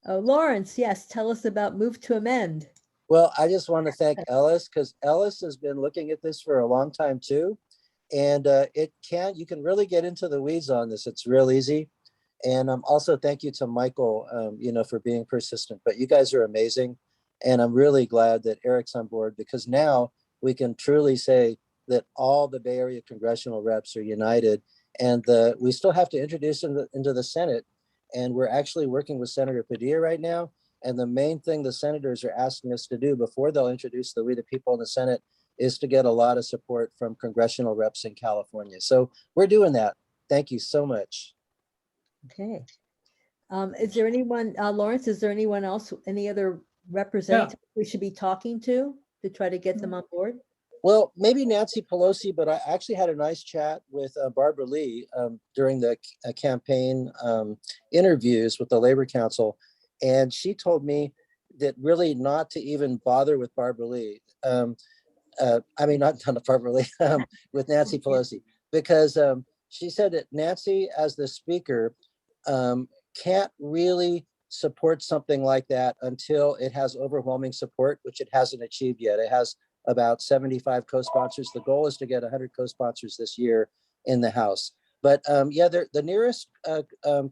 Oh, Lawrence, yes, tell us about Move to Amend. Well, I just want to thank Ellis, because Ellis has been looking at this for a long time too. And you can really get into the weeds on this. It's real easy. And also thank you to Michael, for being persistent, but you guys are amazing. And I'm really glad that Eric's on board, because now we can truly say that all the Bay Area congressional reps are united, and we still have to introduce them into the Senate. And we're actually working with Senator Padilla right now. And the main thing the senators are asking us to do before they'll introduce the We the People in the Senate is to get a lot of support from congressional reps in California. So we're doing that. Thank you so much. Okay. Is there anyone, Lawrence, is there anyone else, any other representative we should be talking to try to get them on board? Well, maybe Nancy Pelosi, but I actually had a nice chat with Barbara Lee during the campaign interviews with the Labor Council. And she told me that really not to even bother with Barbara Lee. Not Barbara Lee, with Nancy Pelosi, because she said that Nancy, as the speaker, can't really support something like that until it has overwhelming support, which it hasn't achieved yet. It has about 75 co-sponsors. The goal is to get 100 co-sponsors this year in the House. But the nearest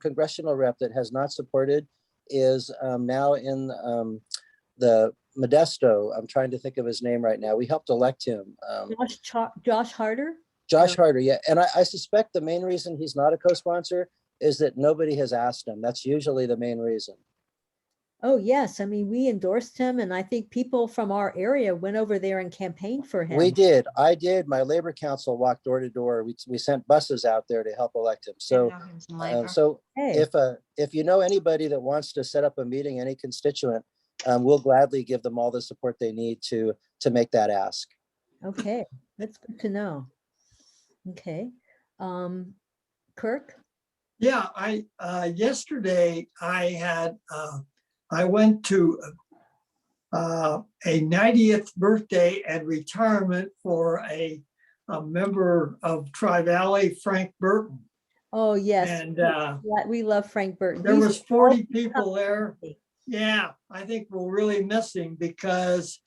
congressional rep that has not supported is now in the Modesto. I'm trying to think of his name right now. We helped elect him. Josh Harder? Josh Harder, yeah. And I suspect the main reason he's not a co-sponsor is that nobody has asked him. That's usually the main reason. Oh, yes. I mean, we endorsed him, and I think people from our area went over there and campaigned for him. We did. I did. My Labor Council walked door to door. We sent buses out there to help elect him. So, if you know anybody that wants to set up a meeting, any constituent, we'll gladly give them all the support they need to make that ask. Okay, that's good to know. Okay, Kirk? Yeah, yesterday I went to a 90th birthday and retirement for a a member of Tri-Valley, Frank Burton. Oh, yes. And we love Frank Burton. there He's was 40 people there. Yeah, I think we'll really miss him because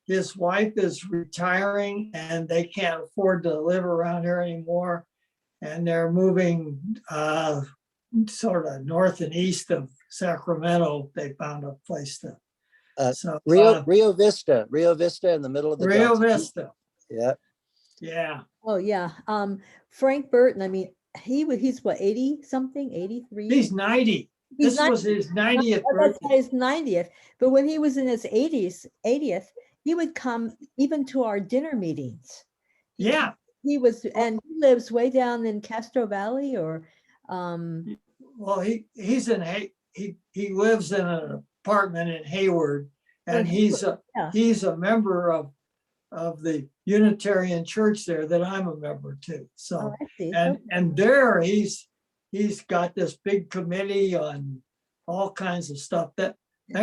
his wife is retiring and they can't afford to live around here anymore. And they're moving sort of north and east of Sacramento. They found a place to. Rio Vista in the middle of the Rio Delta. Vista. Yeah. Yeah. Oh, yeah. Frank Burton, I mean, he's what, 80 something, 83? He's 90. This was his 90th That's birthday. his 90th. But when he was in his 80th, he would come even to our dinner meetings. Yeah. He was, and he lives way down in Castro Valley or well, he's in he lives in an apartment in Hayward, and he's a member of the Unitarian Church there that I'm a member too. So and there he's got this big committee on all kinds of stuff. That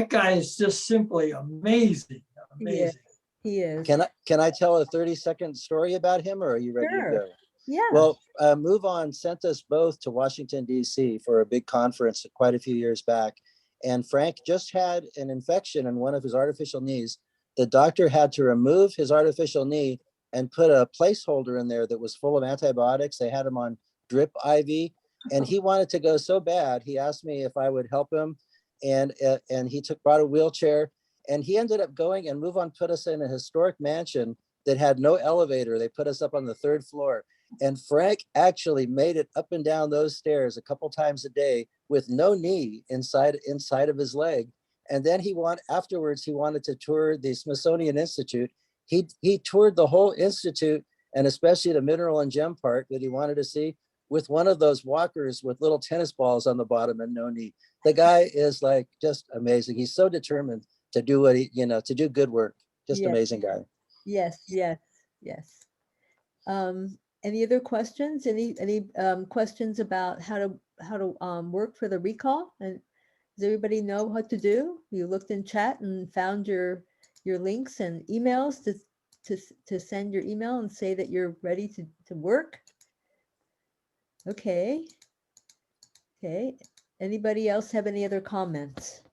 guy is just simply amazing. Amazing. He is. Can I tell a 30-second story about him, or are you ready to go? Yeah. Well, Move On sent us both to Washington, D.C. for a big conference quite a few years back. And Frank just had an infection in one of his artificial knees. The doctor had to remove his artificial knee and put a placeholder in there that was full of antibiotics. They had him on drip IV, and he wanted to go so bad. He asked me if I would help him, and he brought a wheelchair. And he ended up going, and Move On put us in a historic mansion that had no elevator. They put us up on the 3rd floor. And Frank actually made it up and down those stairs a couple times a day with no knee inside of his leg. And then afterwards, he wanted to tour the Smithsonian Institute. He toured the whole institute, and especially the Mineral and Gem Park that he wanted to see, with one of those walkers with little tennis balls on the bottom and no knee. The guy is like just amazing. He's so determined to do what to do good work. Just amazing guy. Yes. Any other questions? Any questions about how to work for the recall? And does everybody know what to do? You looked in chat and found your links and emails to send your email and say that you're ready to work. Okay. Anybody else have any other comments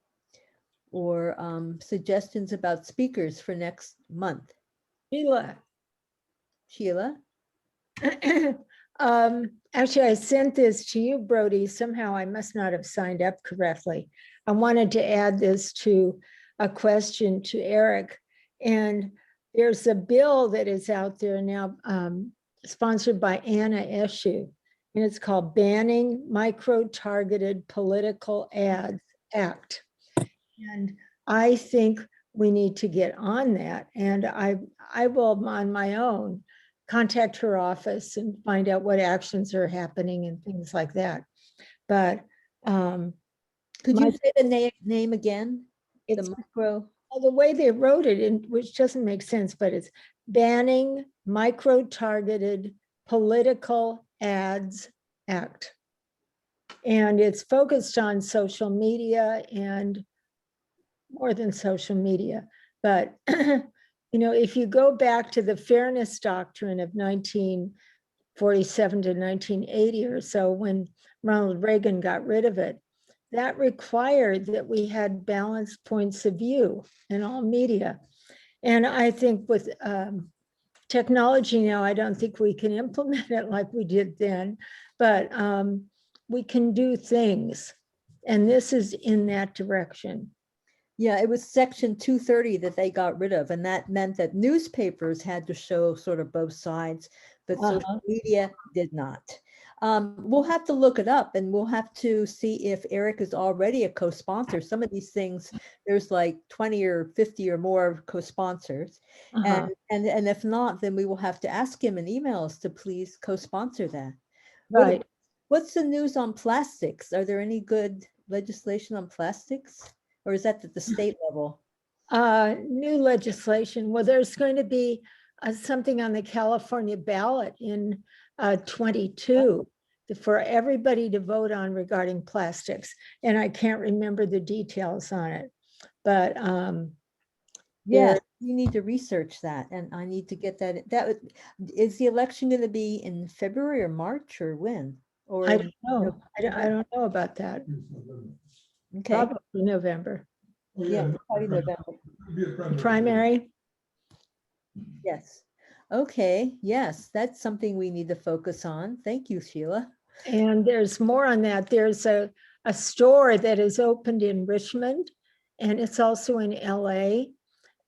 or suggestions about speakers for next month? Sheila. Actually, I sent this to you, Brody. Somehow I must not have signed up correctly. I wanted to add this to a question to Eric. And there's a bill that is out there now sponsored by Anna Eshoo, and it's called Banning Micro-Targeted Political Ads Act. And I think we need to get on that. And I will, on my own, contact her office and find out what actions are happening and things like that. But could you say the name again? It's the way they wrote it, which doesn't make sense, but it's Banning Micro-Targeted Political Ads Act. And it's focused on social media and more than social media, but if you go back to the fairness doctrine of 1947 to 1980 or so, when Ronald Reagan got rid of it, that required that we had balanced points of view in all media. And I think with technology now, I don't think we can implement it like we did then, but we can do things. And this is in that direction. Yeah, it was Section 230 that they got rid of, and that meant that newspapers had to show sort of both sides, but social media did not. We'll have to look it up, and we'll have to see if Eric is already a co-sponsor. Some of these things, there's like 20 or 50 or more co-sponsors. And if not, then we will have to ask him in emails to please co-sponsor that. Right. What's the news on plastics? Are there any good legislation on plastics? Or is that at the state level? New legislation. Well, there's going to be something on the California ballot in 22 for everybody to vote on regarding plastics. And I can't remember the details on it, but yes, You need to research that, and I need to get that. Is the election going to be in February or March or when? Or I don't know. I don't know about that. Okay, Probably November. yeah, probably November. Primary. Yes. Okay, yes, that's something we need to focus on. Thank you, Sheila. And there's more on that. There's a store that is opened in Richmond, and it's also in LA.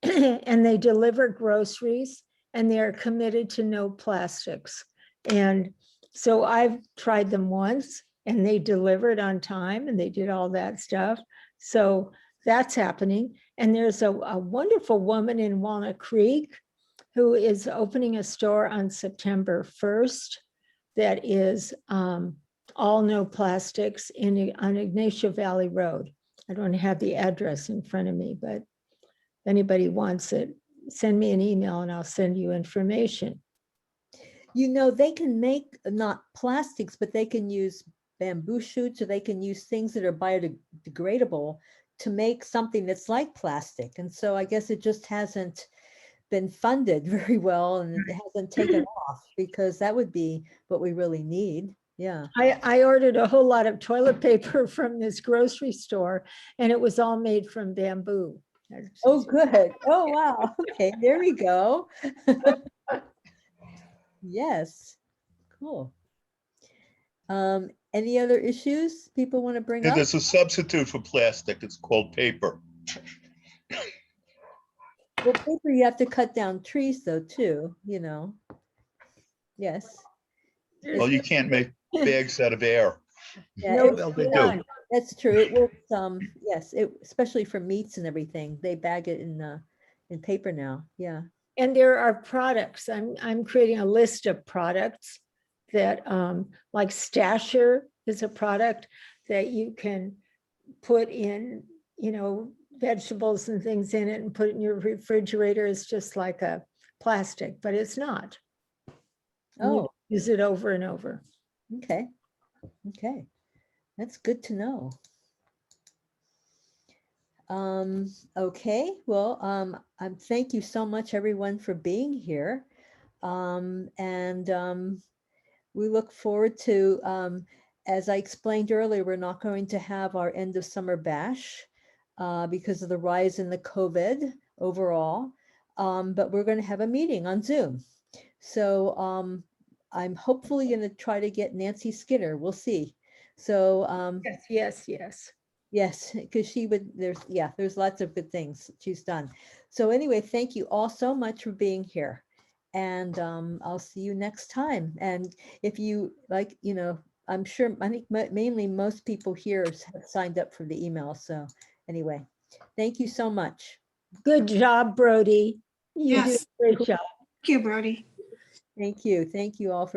And they deliver groceries, and they're committed to no plastics. And so I've tried them once, and they delivered on time, and they did all that stuff. So that's happening. And there's a wonderful woman in Walnut Creek who is opening a store on September 1st that is all no plastics on Ignacio Valley Road. I don't have the address in front of me, but if anybody wants it, send me an email and I'll send you information. You know, they can make not plastics, but they can use bamboo shoots, or they can use things that are biodegradable to make something that's like plastic. And so I guess it just hasn't been funded very well, and it hasn't taken off, because that would be what we really need. Yeah. I ordered a whole lot of toilet paper from this grocery store, and it was all made from bamboo. Oh, good. Oh, wow. Okay, there we go. Yes, cool. Any other issues people want to bring up? There's a substitute for plastic. It's called paper. Well, paper, you have to cut down trees though, too, you know. Yes. Well, you can't make bags out of air. Yeah, Well, they do. that's true. It works. Yes, especially for meats and everything. They bag it in paper now. Yeah. And there are products. I'm creating a list of products that like Stasher is a product that you can put in, you know, vegetables and things in it and put it in your refrigerator. It's just like a plastic, but it's not. Oh, use it over and over. Okay. Okay. That's good to know. Okay, well, thank you so much, everyone, for being here. We look forward to, as I explained earlier, we're not going to have our end of summer bash because of the rise in the COVID overall, but we're going to have a meeting on Zoom. So I'm hopefully going to try to get Nancy Skinner. We'll see. So yes, because she would, there's lots of good things she's done. So anyway, thank you all so much for being here. And I'll see you next time. And if you like, you know, I'm sure, I think mainly most people here have signed up for the email. So anyway, thank you so much. Good job, Brody. You did Yes. a great job. Thank you, Brody. Thank you. Thank you all for